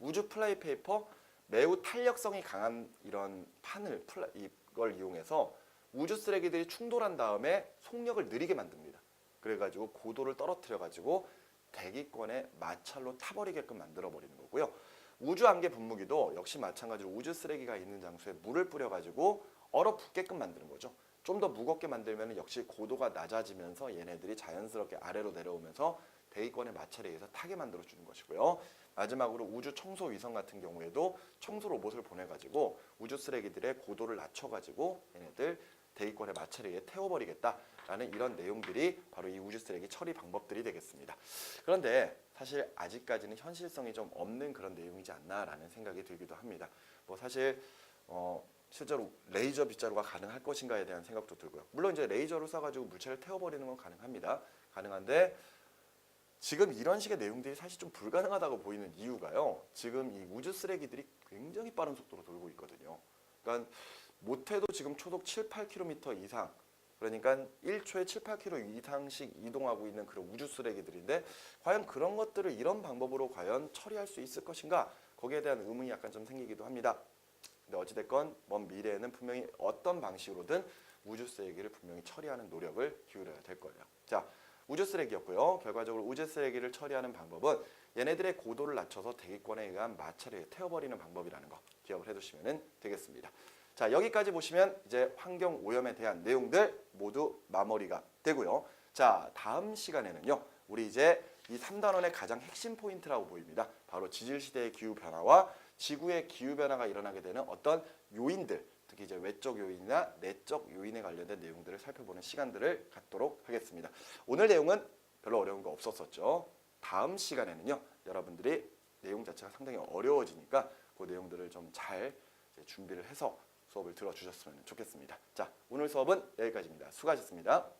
우주 플라이 페이퍼, 매우 탄력성이 강한 이런 판을 이걸 이용해서 우주 쓰레기들이 충돌한 다음에 속력을 느리게 만듭니다. 그래가지고 고도를 떨어뜨려가지고 대기권의 마찰로 타버리게끔 만들어버리는 거고요. 우주 안개 분무기도 역시 마찬가지로 우주 쓰레기가 있는 장소에 물을 뿌려가지고 얼어붙게끔 만드는 거죠. 좀 더 무겁게 만들면 역시 고도가 낮아지면서 얘네들이 자연스럽게 아래로 내려오면서 대기권의 마찰에 의해서 타게 만들어주는 것이고요. 마지막으로 우주 청소 위성 같은 경우에도 청소 로봇을 보내가지고 우주 쓰레기들의 고도를 낮춰가지고 얘네들 대기권의 마찰에 의해 태워버리겠다라는 이런 내용들이 바로 이 우주 쓰레기 처리 방법들이 되겠습니다. 그런데 사실 아직까지는 현실성이 좀 없는 그런 내용이지 않나라는 생각이 들기도 합니다. 뭐 사실 실제로 레이저 빗자루가 가능할 것인가에 대한 생각도 들고요. 물론 이제 레이저로 쏴가지고 물체를 태워버리는 건 가능합니다. 가능한데 지금 이런 식의 내용들이 사실 좀 불가능하다고 보이는 이유가요. 지금 이 우주 쓰레기들이 굉장히 빠른 속도로 돌고 있거든요. 그러니까 못해도 지금 초속 7, 8km 이상, 그러니까 1초에 7, 8km 이상씩 이동하고 있는 그런 우주 쓰레기들인데 과연 그런 것들을 이런 방법으로 과연 처리할 수 있을 것인가? 거기에 대한 의문이 약간 좀 생기기도 합니다. 근데 어찌됐건 먼 미래에는 분명히 어떤 방식으로든 우주 쓰레기를 분명히 처리하는 노력을 기울여야 될 거예요. 자, 우주 쓰레기였고요. 결과적으로 우주 쓰레기를 처리하는 방법은 얘네들의 고도를 낮춰서 대기권에 의한 마찰에 태워버리는 방법이라는 거 기억을 해두시면 되겠습니다. 자, 여기까지 보시면 이제 환경 오염에 대한 내용들 모두 마무리가 되고요. 자, 다음 시간에는요. 우리 이제 이 3단원의 가장 핵심 포인트라고 보입니다. 바로 지질시대의 기후변화와 지구의 기후변화가 일어나게 되는 어떤 요인들, 특히 이제 외적 요인이나 내적 요인에 관련된 내용들을 살펴보는 시간들을 갖도록 하겠습니다. 오늘 내용은 별로 어려운 거 없었었죠. 다음 시간에는요. 여러분들이 내용 자체가 상당히 어려워지니까 그 내용들을 좀 잘 준비를 해서 수업을 들어주셨으면 좋겠습니다. 자, 오늘 수업은 여기까지입니다. 수고하셨습니다.